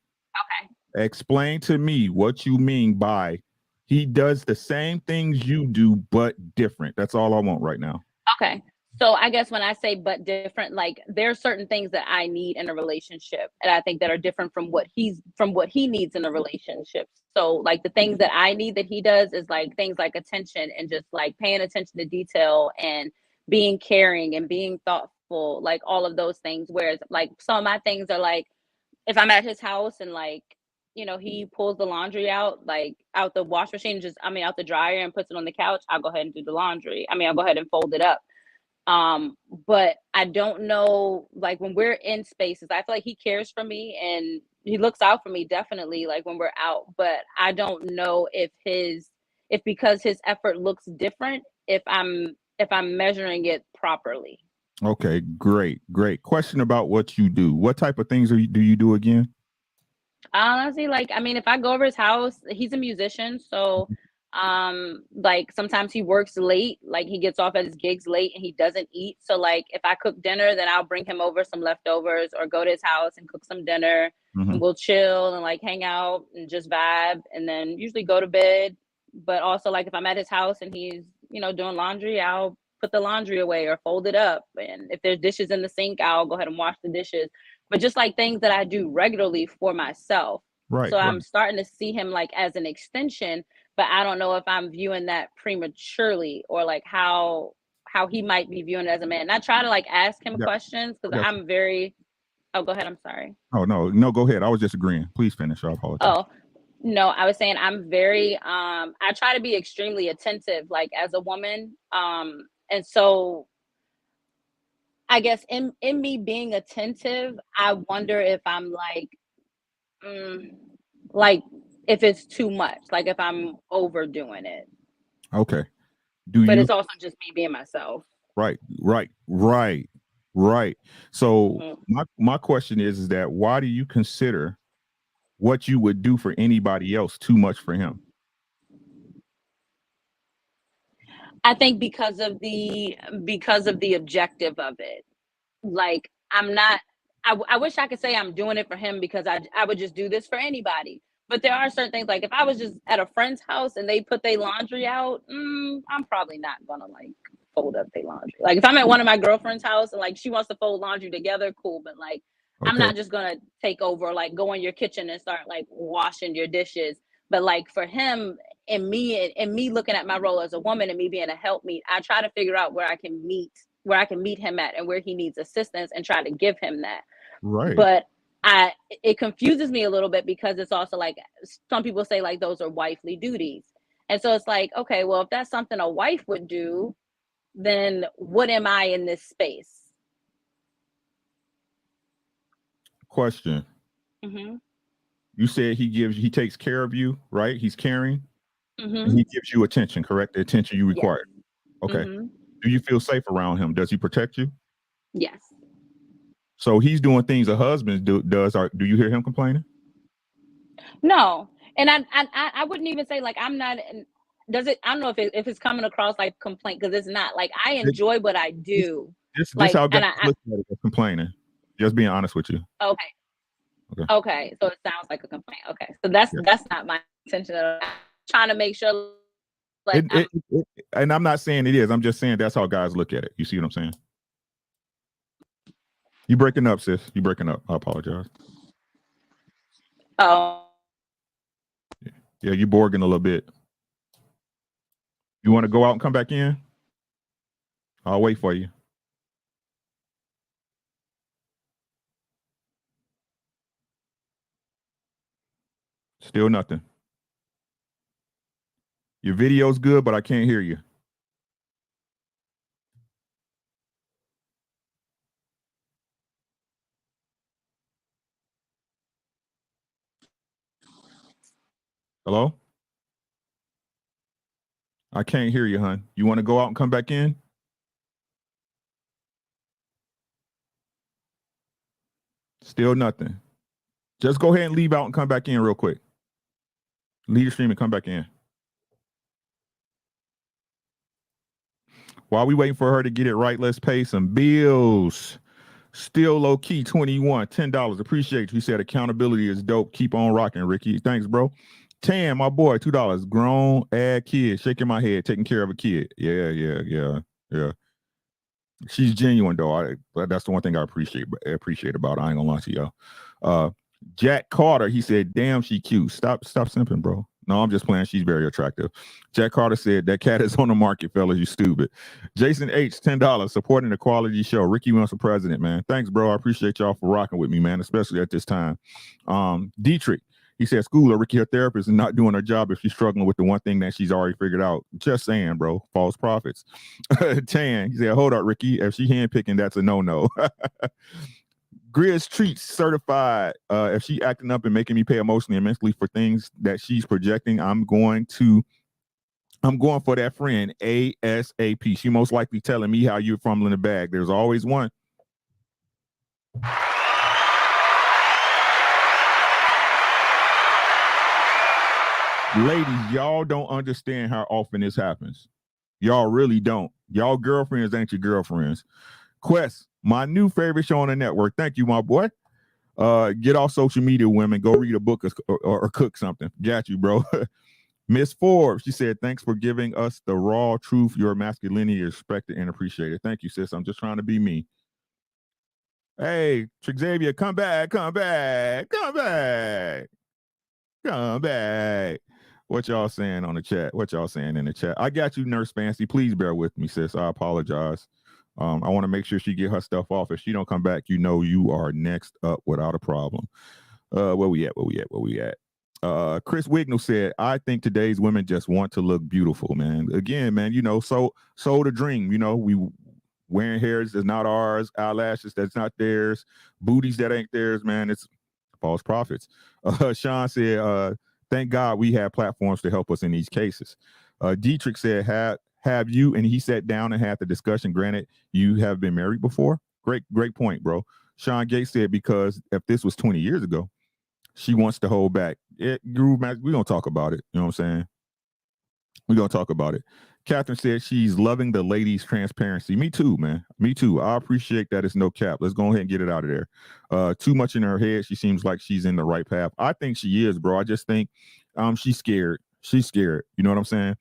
Explain to me what you mean by he does the same things you do, but different. That's all I want right now. Okay. So I guess when I say but different, like, there are certain things that I need in a relationship, and I think that are different from what he needs in a relationship. So like the things that I need that he does is like things like attention and just like paying attention to detail and being caring and being thoughtful, like all of those things. Whereas like some of my things are like, if I'm at his house and like, he pulls the laundry out, like out the wash machine, out the dryer and puts it on the couch, I'll go ahead and do the laundry. I'll go ahead and fold it up. But I don't know, like when we're in spaces, I feel like he cares for me and he looks out for me definitely, like when we're out, but I don't know if because his effort looks different, if I'm measuring it properly. Okay, great. Question about what you do. What type of things do you do again? Honestly, like, if I go over his house, he's a musician, so like sometimes he works late, like he gets off at his gigs late and he doesn't eat. So like if I cook dinner, then I'll bring him over some leftovers or go to his house and cook some dinner and we'll chill and like hang out and just vibe and then usually go to bed. But also like if I'm at his house and he's, doing laundry, I'll put the laundry away or fold it up. And if there's dishes in the sink, I'll go ahead and wash the dishes. But just like things that I do regularly for myself. Right. So I'm starting to see him like as an extension, but I don't know if I'm viewing that prematurely or like how he might be viewing it as a man. And I try to like ask him questions because I'm very. Oh, go ahead. I'm sorry. Oh, no, go ahead. I was just agreeing. Please finish. I apologize. Oh, no, I was saying I'm very, I try to be extremely attentive, like as a woman. And so I guess in me being attentive, I wonder if I'm like if it's too much, like if I'm overdoing it. Okay. But it's also just me being myself. Right. So my question is that why do you consider what you would do for anybody else too much for him? I think because of the objective of it. Like I wish I could say I'm doing it for him because I would just do this for anybody. But there are certain things, like if I was just at a friend's house and they put their laundry out, I'm probably not gonna like fold up their laundry. Like if I'm at one of my girlfriend's house and like she wants to fold laundry together, cool. But like I'm not just gonna take over, like go in your kitchen and start like washing your dishes. But like for him and me looking at my role as a woman and me being a helpmeet, I try to figure out where I can meet him at and where he needs assistance and try to give him that. Right. But it confuses me a little bit because it's also like some people say like those are wifely duties. And so it's like, okay, well, if that's something a wife would do, then what am I in this space? Question. You said he takes care of you, right? He's caring. And he gives you attention, correct? The attention you require. Yes. Okay. Do you feel safe around him? Does he protect you? Yes. So he's doing things a husband does. Do you hear him complaining? No. And I wouldn't even say like I'm not. Does it? I don't know if it's coming across like complaint, because it's not. Like I enjoy what I do. This how guys and look at it as complaining. Just being honest with you. Okay. So it sounds like a complaint. Okay. So that's not my intention. I'm trying to make sure. Like, and I'm not saying it is. I'm just saying that's how guys look at it. You see what I'm saying? You breaking up, sis. You breaking up. I apologize. Oh. Yeah, you borging a little bit. You want to go out and come back in? I'll wait for you. Still nothing. Your video's good, but I can't hear you. Hello? I can't hear you, hon. You want to go out and come back in? Still nothing. Just go ahead and leave out and come back in real quick. Leave the stream and come back in. While we waiting for her to get it right, let's pay some bills. Still low key, 21, $10. Appreciate you. He said accountability is dope. Keep on rocking, Ricky. Thanks, bro. Tan, my boy, $2. Grown, add kid, shaking my head, taking care of a kid. Yeah. She's genuine though. That's the one thing I appreciate about her. I ain't gonna lie to y'all. Jack Carter, he said, damn, she cute. Stop simping, bro. No, I'm just playing. She's very attractive. Jack Carter said, that cat is on the market, fellas. You stupid. Jason H, $10, supporting the quality show. Ricky Williams for president, man. Thanks, bro. I appreciate y'all for rocking with me, man, especially at this time. Dietrich, he said, Schooler, Ricky, her therapist, is not doing her job if she's struggling with the one thing that she's already figured out. Just saying, bro. False prophets. Tan, he said, hold up, Ricky. If she handpicking, that's a no-no. Grizz Treats certified. If she acting up and making me pay emotionally and mentally for things that she's projecting, I'm going for that friend ASAP. She most likely telling me how you're fumbling the bag. There's always one. Ladies, y'all don't understand how often this happens. Y'all really don't. Y'all girlfriends ain't your girlfriends. Quest, my new favorite show on the network. Thank you, my boy. Get off social media, women. Go read a book or cook something. Got you, bro. Miss Forbes, she said, thanks for giving us the raw truth. Your masculinity is respected and appreciated. Thank you, sis. I'm just trying to be me. Hey, Xavier, come back. What y'all saying on the chat? What y'all saying in the chat? I got you, Nurse Fancy. Please bear with me, sis. I apologize. I want to make sure she get her stuff off. If she don't come back, you know you are next up without a problem. Where we at? Chris Wignall said, I think today's women just want to look beautiful, man. Again, man, so the dream, we wearing hairs that's not ours, eyelashes that's not theirs, booties that ain't theirs, man. It's false prophets. Sean said, thank God we have platforms to help us in these cases. Dietrich said, have you, and he sat down and had the discussion. Granted, you have been married before. Great point, bro. Sean Gates said, because if this was 20 years ago, she wants to hold back. We're going to talk about it. You know what I'm saying? We're going to talk about it. Catherine said she's loving the ladies' transparency. Me too, man. Me too. I appreciate that it's no cap. Let's go ahead and get it out of there. Too much in her head. She seems like she's in the right path. I think she is, bro. I just think she's scared. She's scared. You know what I'm saying?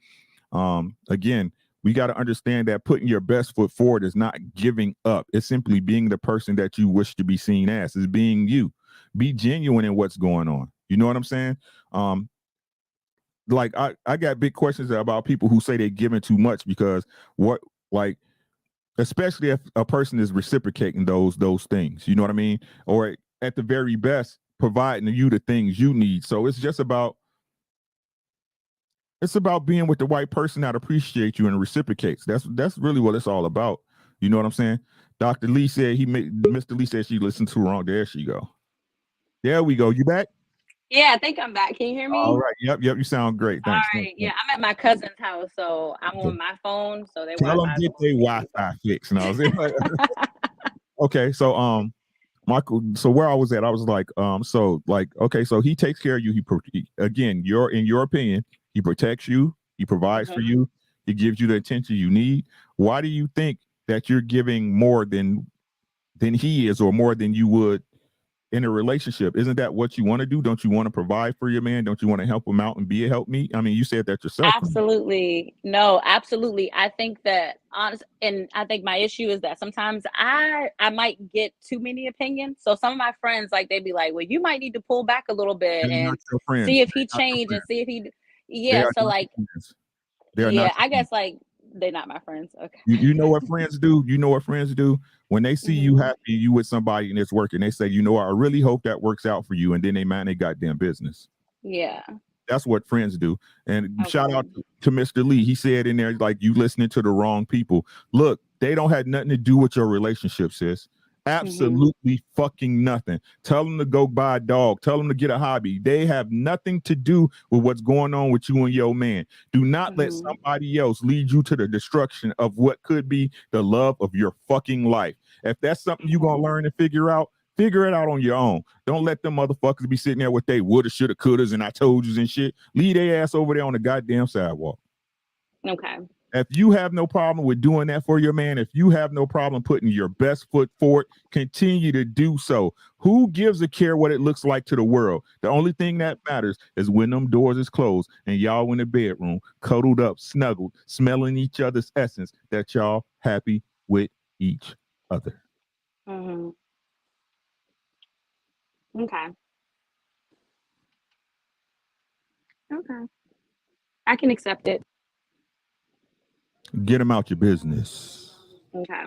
Again, we got to understand that putting your best foot forward is not giving up. It's simply being the person that you wish to be seen as. It's being you. Be genuine in what's going on. You know what I'm saying? Like I got big questions about people who say they're giving too much, because especially if a person is reciprocating those things, you know what I mean? Or at the very best, providing you the things you need. So it's about being with the right person that appreciates you and reciprocates. That's really what it's all about. You know what I'm saying? Dr. Lee said Mr. Lee said she listened too wrong. There she go. There we go. You back? Yeah, I think I'm back. Can you hear me? All right. Yep. You sound great. Thanks. All right. Yeah, I'm at my cousin's house, so I'm on my phone. So they tell them get their Wi-Fi fixed. And I was okay. So Michael, so where I was at, I was like, so like, okay, so he takes care of you. Again, in your opinion, he protects you, he provides for you, he gives you the attention you need. Why do you think that you're giving more than he is, or more than you would in a relationship? Isn't that what you want to do? Don't you want to provide for your man? Don't you want to help him out and be a help me? I mean, you said that yourself. Absolutely. No, absolutely. I think that and I think my issue is that sometimes I might get too many opinions. So some of my friends, like, they'd be like, well, you might need to pull back a little bit They're not and your friends. see if he They're not your changed and friends. see if he, They yeah. are So not like, your friends. They are yeah, not your I friends. guess like they're not my friends. Okay. You know what friends do? You know what friends do? When they see you happy, you with somebody and it's working, they say, you know what, I really hope that works out for you. And then they mind their goddamn business. Yeah. That's what friends do. And Okay. shout out to Mr. Lee. He said in there, like, you listening to the wrong people. Look, they don't have nothing to do with your relationship, sis. Absolutely fucking nothing. Tell them to go buy a dog. Tell them to get a hobby. They have nothing to do with what's going on with you and your man. Do not let somebody else lead you to the destruction of what could be the love of your fucking life. If that's something you're going to learn and figure it out on your own. Don't let them motherfuckers be sitting there with they woulda, shoulda, couldas, and I told yous and shit. Leave their ass over there on the goddamn sidewalk. Okay. If you have no problem with doing that for your man, if you have no problem putting your best foot forward, continue to do so. Who gives a care what it looks like to the world? The only thing that matters is when them doors is closed and y'all in the bedroom, cuddled up, snuggled, smelling each other's essence, that y'all happy with each other. Okay. Okay. I can accept it. Get them out your business. Okay.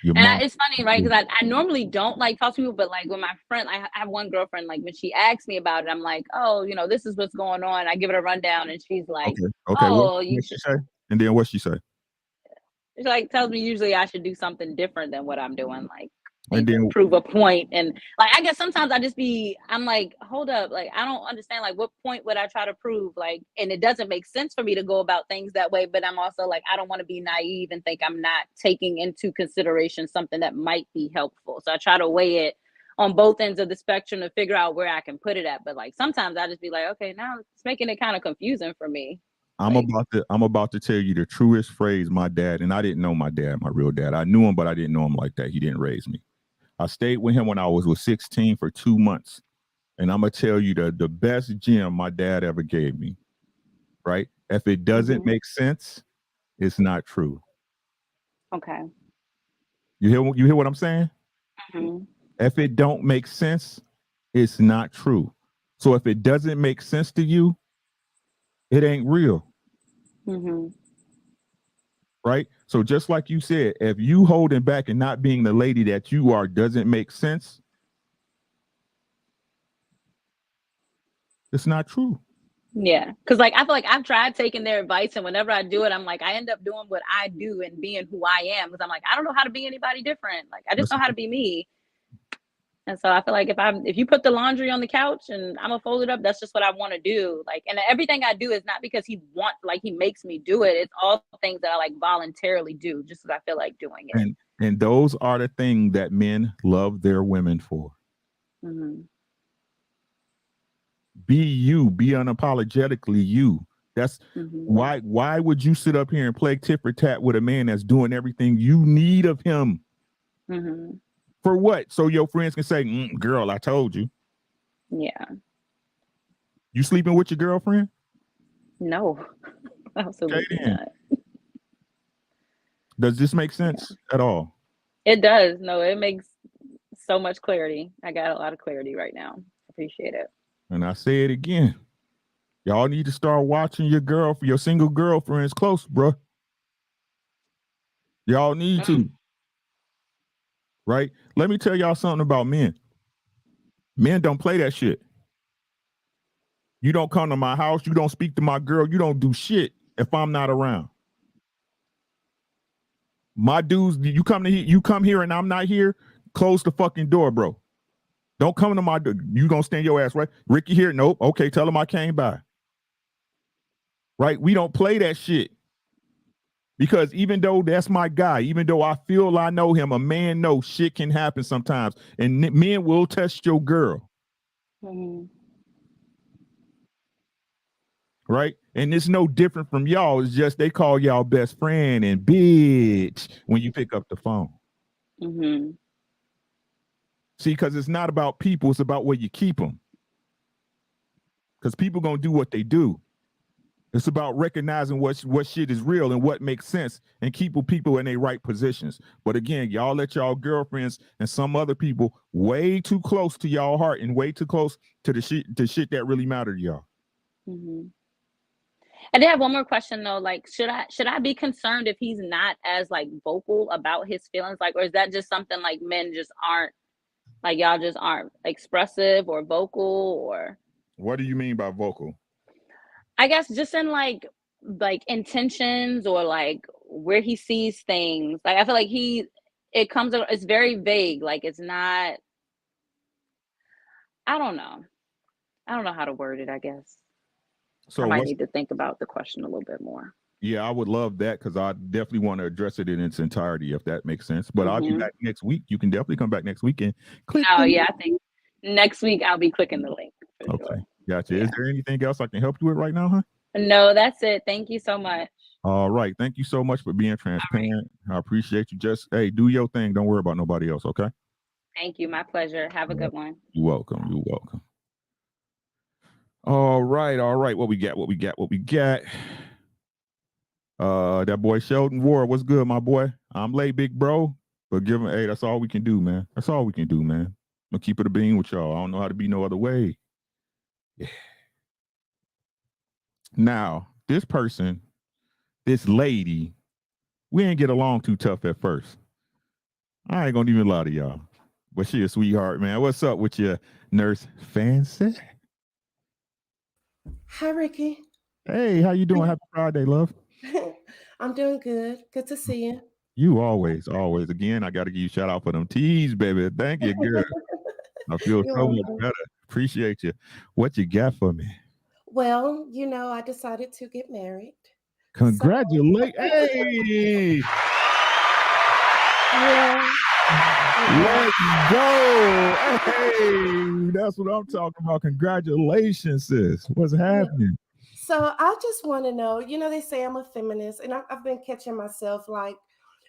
Your And mom. it's funny, right? Because I normally don't like talk to people, but like with my friend, I have one girlfriend, like when she asks me about it, I'm like, oh, you know, this is what's going on. I give it a rundown and she's like, Okay. oh, What she say? And then what she say? She like tells me usually I should do something different than what I'm doing, like And then prove a point. And like, I guess sometimes I'm like, hold up, like, I don't understand, like, what point would I try to prove? Like, and it doesn't make sense for me to go about things that way, but I'm also like, I don't want to be naive and think I'm not taking into consideration something that might be helpful. So I try to weigh it on both ends of the spectrum to figure out where I can put it at. But like, sometimes I just be like, okay, now it's making it kind of confusing for me. I'm about to tell you the truest phrase my dad, and I didn't know my dad, my real dad. I knew him, but I didn't know him like that. He didn't raise me. I stayed with him when I was 16 for 2 months. And I'm going to tell you the best gem my dad ever gave me, right? If it doesn't make sense, it's not true. Okay. You hear what I'm saying? If it don't make sense, it's not true. So if it doesn't make sense to you, it ain't real. Right? So just like you said, if you holding back and not being the lady that you are doesn't make sense, it's not true. Yeah, because like I feel like I've tried taking their advice, and whenever I do it, I'm like, I end up doing what I do and being who I am, because I'm like, I don't know how to be anybody different. Like, I just know how to be me. And so I feel like if you put the laundry on the couch and I'm gonna fold it up, that's just what I want to do. Like, and everything I do is not because he makes me do it. It's all things that I like voluntarily do just because I feel like doing it. And those are the things that men love their women for. Be you, be unapologetically you. That's why would you sit up here and play tit for tat with a man that's doing everything you need of him? For what? So your friends can say, girl, I told you. Yeah. You sleeping with your girlfriend? No. Absolutely not. Does this make sense at all? It does. No, it makes so much clarity. I got a lot of clarity right now. Appreciate it. And I say it again. Y'all need to start watching your single girlfriends close, bro. Y'all need to. Right? Let me tell y'all something about men. Men don't play that shit. You don't come to my house. You don't speak to my girl. You don't do shit if I'm not around. My dudes, you come here and I'm not here, close the fucking door, bro. Don't come to my door. You gonna stand your ass, right? Ricky here? Nope. Okay, tell him I came by. Right? We don't play that shit. Because even though that's my guy, even though I feel I know him, a man knows shit can happen sometimes, and men will test your girl. Mm-hmm. Right? And it's no different from y'all. It's just they call y'all best friend and bitch when you pick up the phone. Mm-hmm. See, because it's not about people, it's about where you keep them. Because people gonna do what they do. It's about recognizing what shit is real and what makes sense and keeping people in their right positions. But again, y'all let y'all girlfriends and some other people way too close to y'all heart and way too close to the shit that really matter to y'all. Mm-hmm. I did have one more question though. Like, should I be concerned if he's not as like vocal about his feelings? Like, or is that just something like men just aren't, like y'all just aren't expressive or vocal? Or what do you mean by vocal? I guess just in like intentions or like where he sees things. Like I feel like it's very vague. Like it's not, I don't know. I don't know how to word it, I guess. So I might need to think about the question a little bit more. Yeah, I would love that because I definitely want to address it in its entirety, if that makes sense. But I'll be back next week. You can definitely come back next week and click. Oh, yeah, I think next week I'll be clicking the link. Okay, sure. Gotcha. Yeah. Is there anything else I can help you with right now, huh? No, that's it. Thank you so much. All right. Thank you so much for being transparent. Right. I appreciate you. Just, hey, do your thing. Don't worry about nobody else, okay? Thank you. My pleasure. Have a good one. You're welcome. You're welcome. All right. What we got? That boy Sheldon Ward. What's good, my boy? I'm late, big bro. But give him, hey, that's all we can do, man. That's all we can do, man. I'm gonna keep it a bean with y'all. I don't know how to be no other way. Yeah. Now, this lady, we ain't get along too tough at first. I ain't gonna even lie to y'all. But she a sweetheart, man. What's up with your Nurse Fancy? Hi, Ricky. Hey, how you doing? Happy Friday, love. I'm doing good. Good to see you. You always. Again, I got to give you a shout out for them teas, baby. Thank you, girl. I feel so much better. Appreciate you. What you got for me? Well, I decided to get married. Congratulations. Hey. Yeah. Let's go. Hey, that's what I'm talking about. Congratulations, sis. What's happening? So I just want to know, they say I'm a feminist, and I've been catching myself like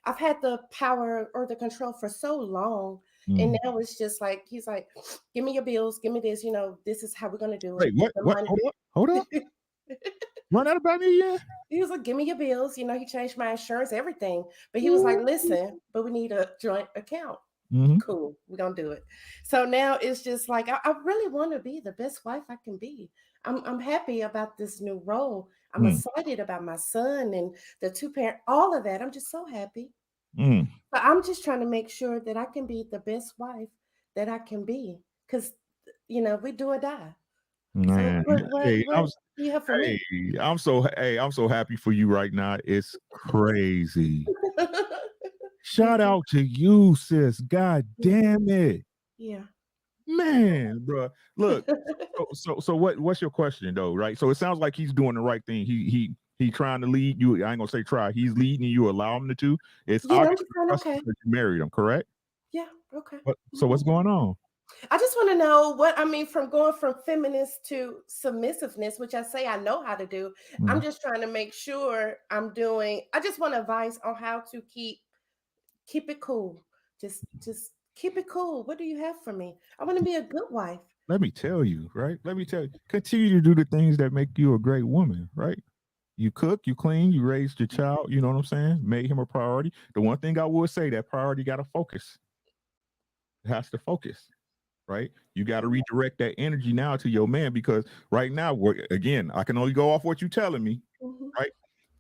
I've had the power or the control for so long. And now it's just like, he's like, give me your bills, give me this, this is how we're going to do it. Wait, what? Hold up. Run that about me, yeah? He was like, give me your bills. He changed my insurance, everything. But he was like, listen, but we need a joint account. Mm-hmm. Cool. We're going to do it. So now it's just like, I really want to be the best wife I can be. I'm happy about this new role. I'm excited about my son and the two-parent, all of that. I'm just so happy. But I'm just trying to make sure that I can be the best wife that I can be. Because, we do or die. Man, so what do you have for me? I'm so happy for you right now. It's crazy. Shout out to you, sis. God damn it. Yeah. Man, bro. Look, so what's your question though, right? So it sounds like he's doing the right thing. He trying to lead you. I ain't gonna say try. He's leading you, allow him to. It's obviously okay. You married him, correct? Yeah, okay. So what's going on? I just want to know from going from feminist to submissiveness, which I say I know how to do. I'm just trying to make sure I just want advice on how to keep it cool. Just keep it cool. What do you have for me? I want to be a good wife. Let me tell you, right? Continue to do the things that make you a great woman, right? You cook, you clean, you raised your child, you know what I'm saying? Made him a priority. The one thing I would say, that priority got to focus. It has to focus, right? You got to redirect that energy now to your man, because right now, again, I can only go off what you're telling me, right?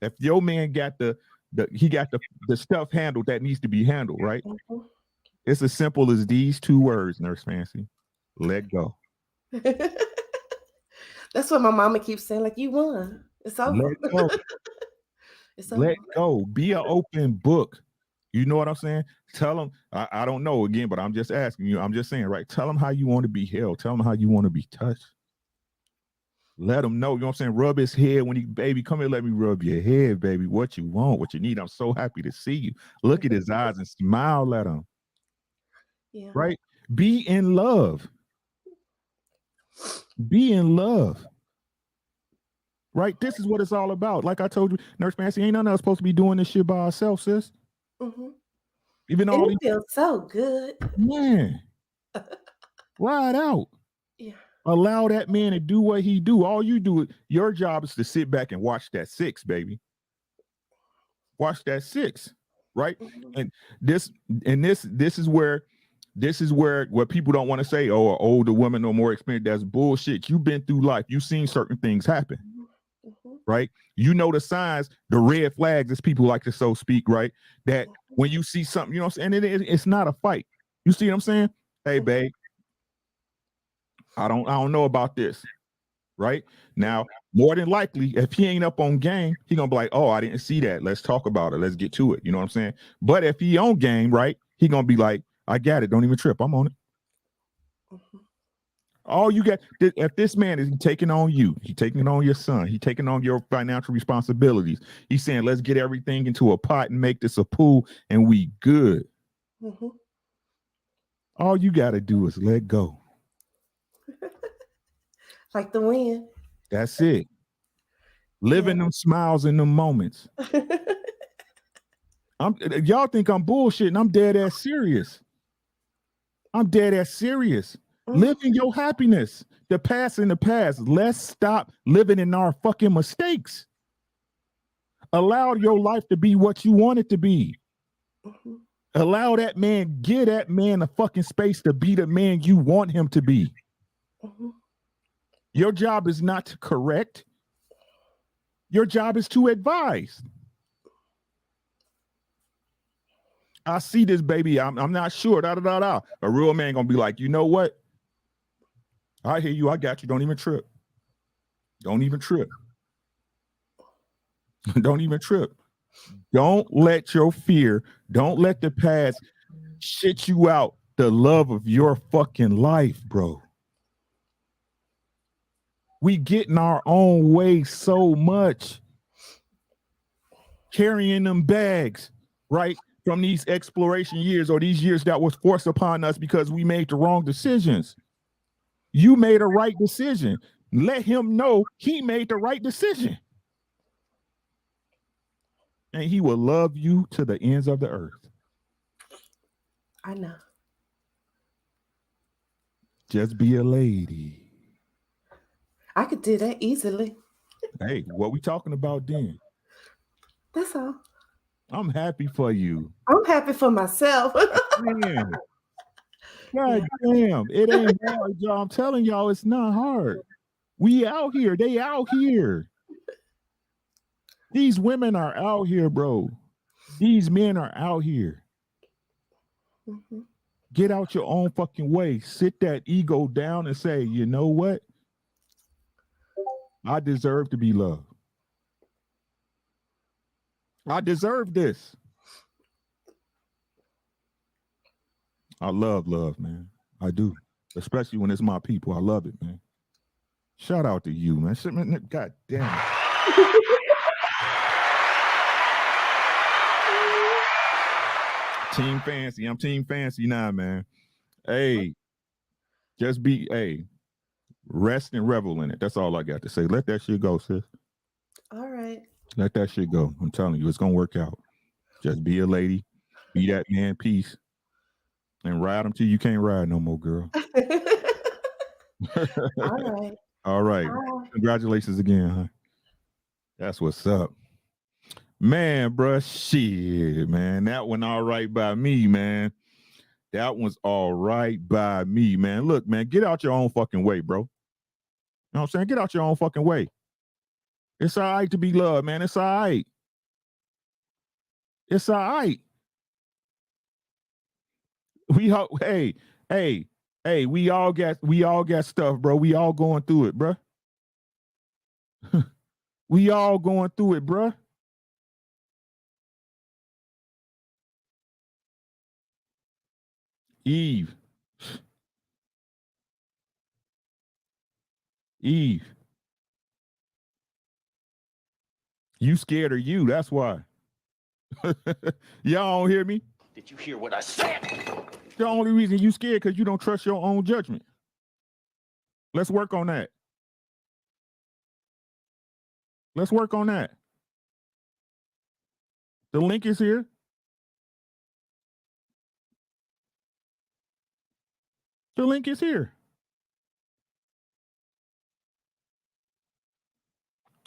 If your man got the stuff handled that needs to be handled, right? It's as simple as these two words, Nurse Fancy. Let go. That's what my mama keeps saying, like, you won. It's over. Let go. Let go. Be an open book. You know what I'm saying? Tell them, I don't know again, but I'm just asking you. I'm just saying, right? Tell them how you want to be held. Tell them how you want to be touched. Let him know, you know what I'm saying? Rub his head when he, baby, come here, let me rub your head, baby. What you want, what you need. I'm so happy to see you. Look at his eyes and smile at him. Yeah. Right? Be in love. Be in love. Right? This is what it's all about. Like I told you, Nurse Fancy, ain't none of us supposed to be doing this shit by ourselves, sis. Mm-hmm. Even And all it feels so good. Man. Ride out. Yeah. Allow that man to do what he do. All you do, your job is to sit back and watch that 6, baby. Watch that 6, right? Mm-hmm. And this is where what people don't want to say, oh, an older woman or more experienced. That's bullshit. You've been through life. You've seen certain things happen, Mm-hmm. right? You know the signs, the red flags, as people like to so speak, right? That when you see something, you know what I'm saying? And it's not a fight. You see what I'm saying? Hey, babe, I don't know about this, right? Now, more than likely, if he ain't up on game, he gonna be like, oh, I didn't see that. Let's talk about it. Let's get to it. You know what I'm saying? But if he on game, right, he gonna be like, I got it. Don't even trip. I'm on it. Mm-hmm. All you got, if this man is taking on you, he taking on your son, he taking on your financial responsibilities. He's saying, let's get everything into a pot and make this a pool, and we good. Mm-hmm. All you got to do is let go. Like the wind. That's it. Live in them smiles in them moments. Y'all think I'm bullshitting. I'm dead ass serious. I'm dead ass serious. Live in your happiness. The past in the past. Let's stop living in our fucking mistakes. Allow your life to be what you want it to be. Mm-hmm. Allow that man, give that man a fucking space to be the man you want him to be. Mm-hmm. Your job is not to correct. Your job is to advise. I see this, baby. I'm not sure. A real man gonna be like, you know what? I hear you. I got you. Don't even trip. Don't even trip. Don't even trip. Don't let your fear, don't let the past shit you out the love of your fucking life, bro. We get in our own way so much. Carrying them bags, right? From these exploration years or these years that was forced upon us because we made the wrong decisions. You made a right decision. Let him know he made the right decision. And he will love you to the ends of the earth. I know. Just be a lady. I could do that easily. Hey, what we talking about then? That's all. I'm happy for you. I'm happy for myself. Man. God damn, it ain't hard, y'all. I'm telling y'all, it's not hard. We out here. They out here. These women are out here, bro. These men are out here. Mm-hmm. Get out your own fucking way. Sit that ego down and say, you know what? I deserve to be loved. I deserve this. I love love, man. I do. Especially when it's my people. I love it, man. Shout out to you, man. God damn it. Team Fancy. I'm Team Fancy now, man. Hey, just be, rest and revel in it. That's all I got to say. Let that shit go, sis. All right. Let that shit go. I'm telling you, it's going to work out. Just be a lady. Be that man, peace. And ride them till you can't ride no more, girl. All right. All right. Bye. Congratulations again, huh? That's what's up. Man, bruh, shit, man. That one all right by me, man. That one's all right by me, man. Look, man, get out your own fucking way, bro. You know what I'm saying? Get out your own fucking way. It's all right to be loved, man. It's all right. It's all right. We all got stuff, bro. We all going through it, bro. We all going through it, bro. Eve. You scared of you, that's why. Y'all don't hear me? Did you hear what I said? The only reason you scared because you don't trust your own judgment. Let's work on that. Let's work on that. The link is here. The link is here.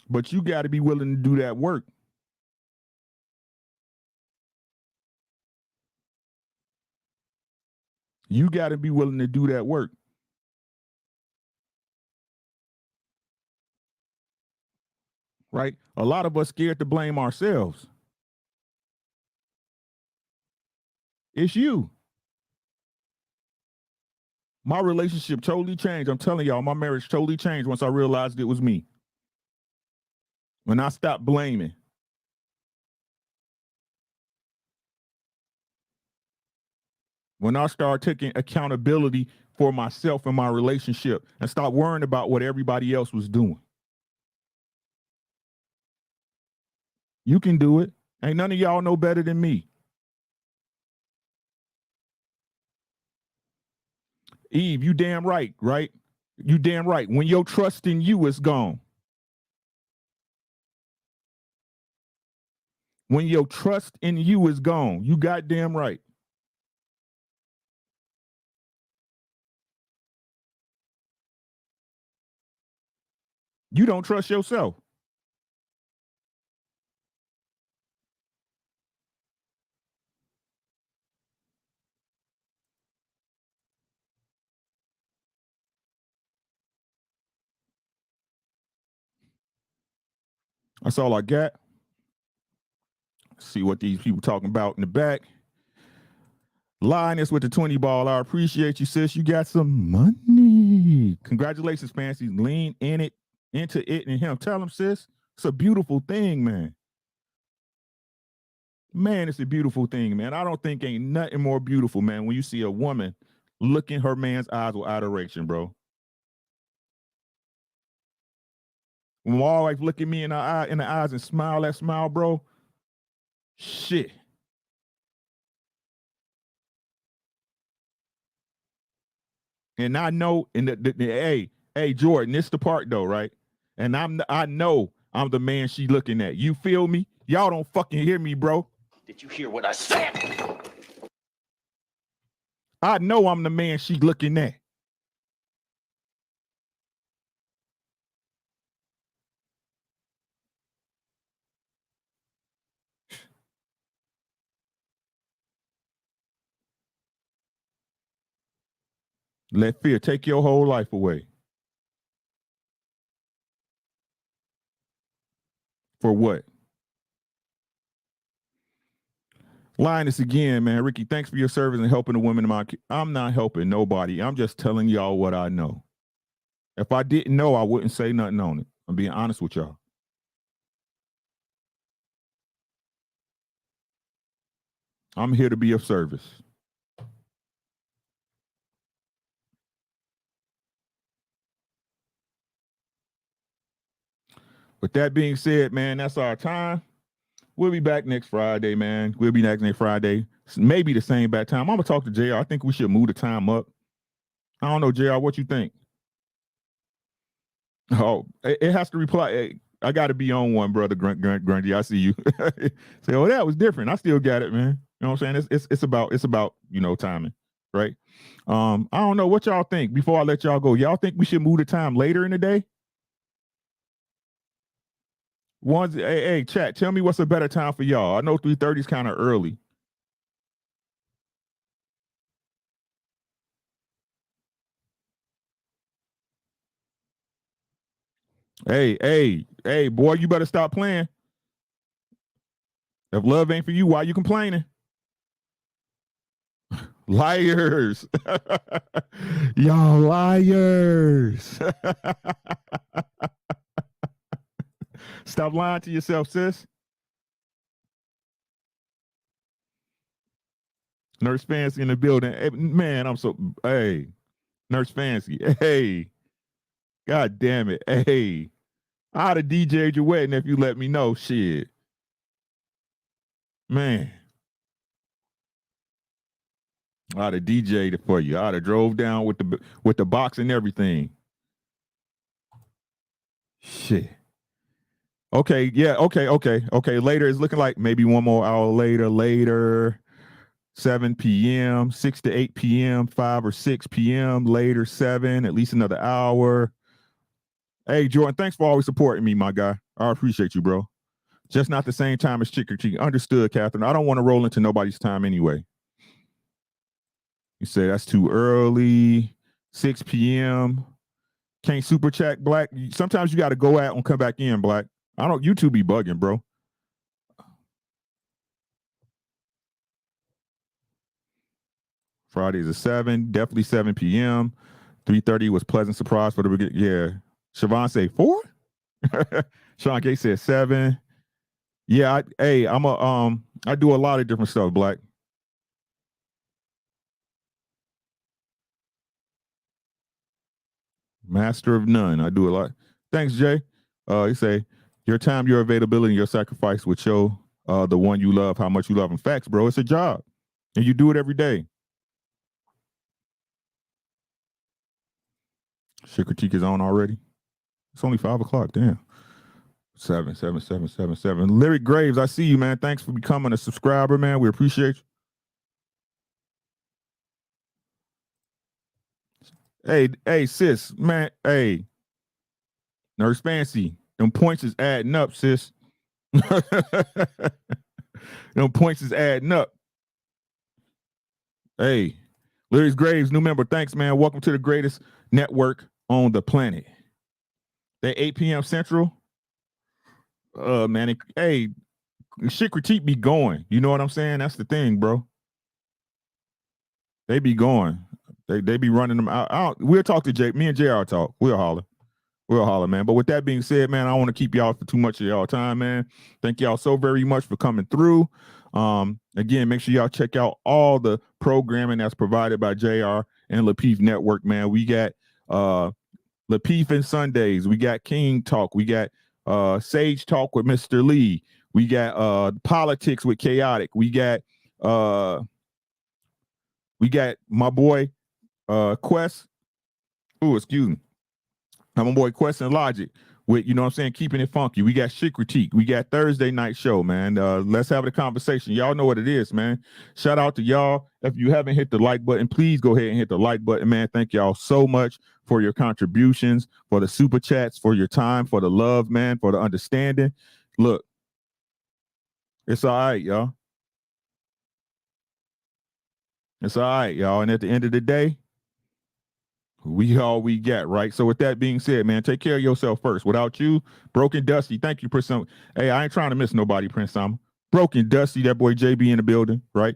But you got to be willing to do that work. You got to be willing to do that work. Right? A lot of us scared to blame ourselves. It's you. My relationship totally changed. I'm telling y'all, my marriage totally changed once I realized it was me. When I stopped blaming. When I started taking accountability for myself and my relationship and stopped worrying about what everybody else was doing. You can do it. Ain't none of y'all know better than me. Eve, you damn right, right? You damn right. When your trust in you is gone. When your trust in you is gone, you goddamn right. You don't trust yourself. That's all I got. See what these people talking about in the back. Lioness with the 20 ball. I appreciate you, sis. You got some money. Congratulations, Fancy. Lean in it, into it and him. Tell him, sis. It's a beautiful thing, man. Man, it's a beautiful thing, man. I don't think ain't nothing more beautiful, man, when you see a woman look in her man's eyes with adoration, bro. When my wife look at me in the eyes and smile that smile, bro, shit. And I know, hey, Jordan, this the part though, right? And I know I'm the man she looking at. You feel me? Y'all don't fucking hear me, bro. Did you hear what I said? I know I'm the man she looking at. Let fear take your whole life away. For what? Linus again, man. Ricky, thanks for your service and helping the women in my. I'm not helping nobody. I'm just telling y'all what I know. If I didn't know, I wouldn't say nothing on it. I'm being honest with y'all. I'm here to be of service. With that being said, man, that's our time. We'll be back next Friday, man. We'll be next Friday. Maybe the same bad time. I'm going to talk to JR. I think we should move the time up. I don't know, JR, what you think? Oh, it has to reply. Hey, I got to be on one, brother Grundy. I see you. Say, oh, that was different. I still got it, man. You know what I'm saying? It's about, you know, timing, right? I don't know what y'all think before I let y'all go. Y'all think we should move the time later in the day? Hey, chat, tell me what's a better time for y'all. I know 3:30 is kind of early. Hey, boy, you better stop playing. If love ain't for you, why you complaining? Liars. Y'all liars. Stop lying to yourself, sis. Nurse Fancy in the building. Hey, man, hey, Nurse Fancy. Hey, God damn it. Hey, I'd have DJ'd your wedding if you let me know. Shit. Man. I'd have DJ'd it for you. I'd have drove down with the box and everything. Shit. Okay, yeah, okay. Later it's looking like maybe one more hour later, 7 p.m., 6 to 8 p.m., 5 or 6 p.m., later 7, at least another hour. Hey, Jordan, thanks for always supporting me, my guy. I appreciate you, bro. Just not the same time as Chick or Cheek. Understood, Catherine. I don't want to roll into nobody's time anyway. You say that's too early, 6 p.m. Can't super chat, Black. Sometimes you got to go out and come back in, Black. I don't, YouTube be bugging, bro. Fridays at 7, definitely 7 p.m. 3:30 was pleasant surprise for the beginning. Yeah. Siobhan say 4? Sean K said 7. Yeah, I do a lot of different stuff, Black. Master of none. I do a lot. Thanks, Jay. You say your time, your availability, your sacrifice would show the one you love how much you love them. Facts, bro. It's a job, and you do it every day. Shit critique is on already. It's only 5 o'clock. Damn. 7. Lyric Graves, I see you, man. Thanks for becoming a subscriber, man. We appreciate you. Hey, sis, man. Hey, Nurse Fancy, them points is adding up, sis. Them points is adding up. Hey, Lyric Graves, new member. Thanks, man. Welcome to the greatest network on the planet. At 8 p.m. Central. Man, shit critique be going. You know what I'm saying? That's the thing, bro. They be going. They be running them out. We'll talk to Jay. Me and JR talk. We'll holler, man. But with that being said, man, I don't want to keep y'all for too much of y'all time, man. Thank y'all so very much for coming through. Again, make sure y'all check out all the programming that's provided by JR and Lapeef Network, man. We got Lapeef and Sundays. We got King Talk. We got Sage Talk with Mr. Lee. We got Politics with Chaotic. We got my boy Quest. Oh, excuse me. My boy Quest and Logic with, you know what I'm saying, keeping it funky. We got Shit Critique. We got Thursday night show, man. Let's have a conversation. Y'all know what it is, man. Shout out to y'all. If you haven't hit the like button, please go ahead and hit the like button, man. Thank y'all so much for your contributions, for the super chats, for your time, for the love, man, for the understanding. Look, it's all right, y'all. It's all right, y'all. And at the end of the day, we all we got, right? So with that being said, man, take care of yourself first. Without you, Broken Dusty, thank you, Prince Summer. Hey, I ain't trying to miss nobody, Prince Summer. Broken Dusty, that boy JB in the building, right?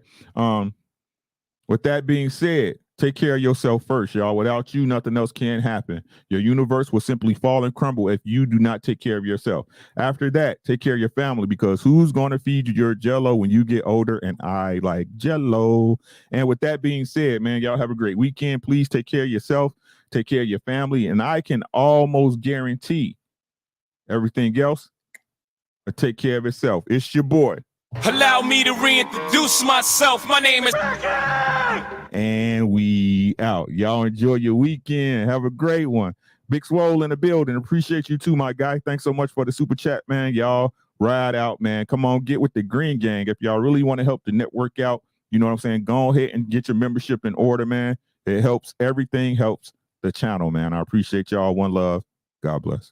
With that being said, take care of yourself first, y'all. Without you, nothing else can happen. Your universe will simply fall and crumble if you do not take care of yourself. After that, take care of your family, because who's going to feed you your Jello when you get older? And I like Jello. And with that being said, man, y'all have a great weekend. Please take care of yourself, take care of your family, and I can almost guarantee everything else will take care of itself. It's your boy. Allow me to reintroduce myself. My name is And we out. Y'all enjoy your weekend. Have a great one. Big Swole in the building. Appreciate you too, my guy. Thanks so much for the super chat, man. Y'all ride out, man. Come on, get with the Green Gang. If y'all really want to help the network out, you know what I'm saying? Go ahead and get your membership in order, man. It helps. Everything helps the channel, man. I appreciate y'all. One love. God bless.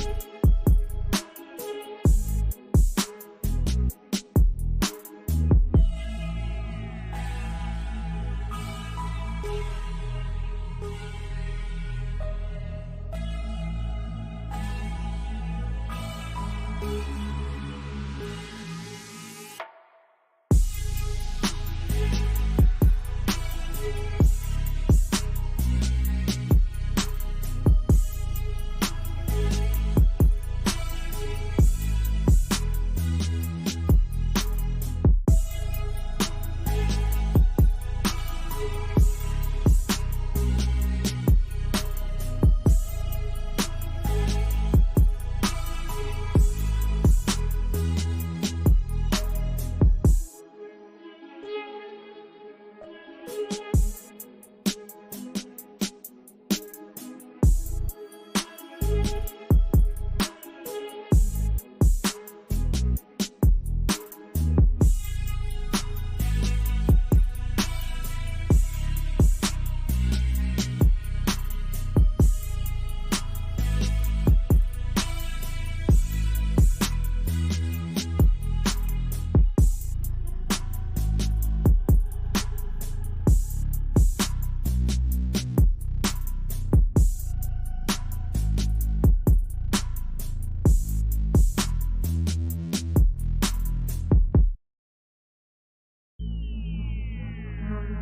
Peace.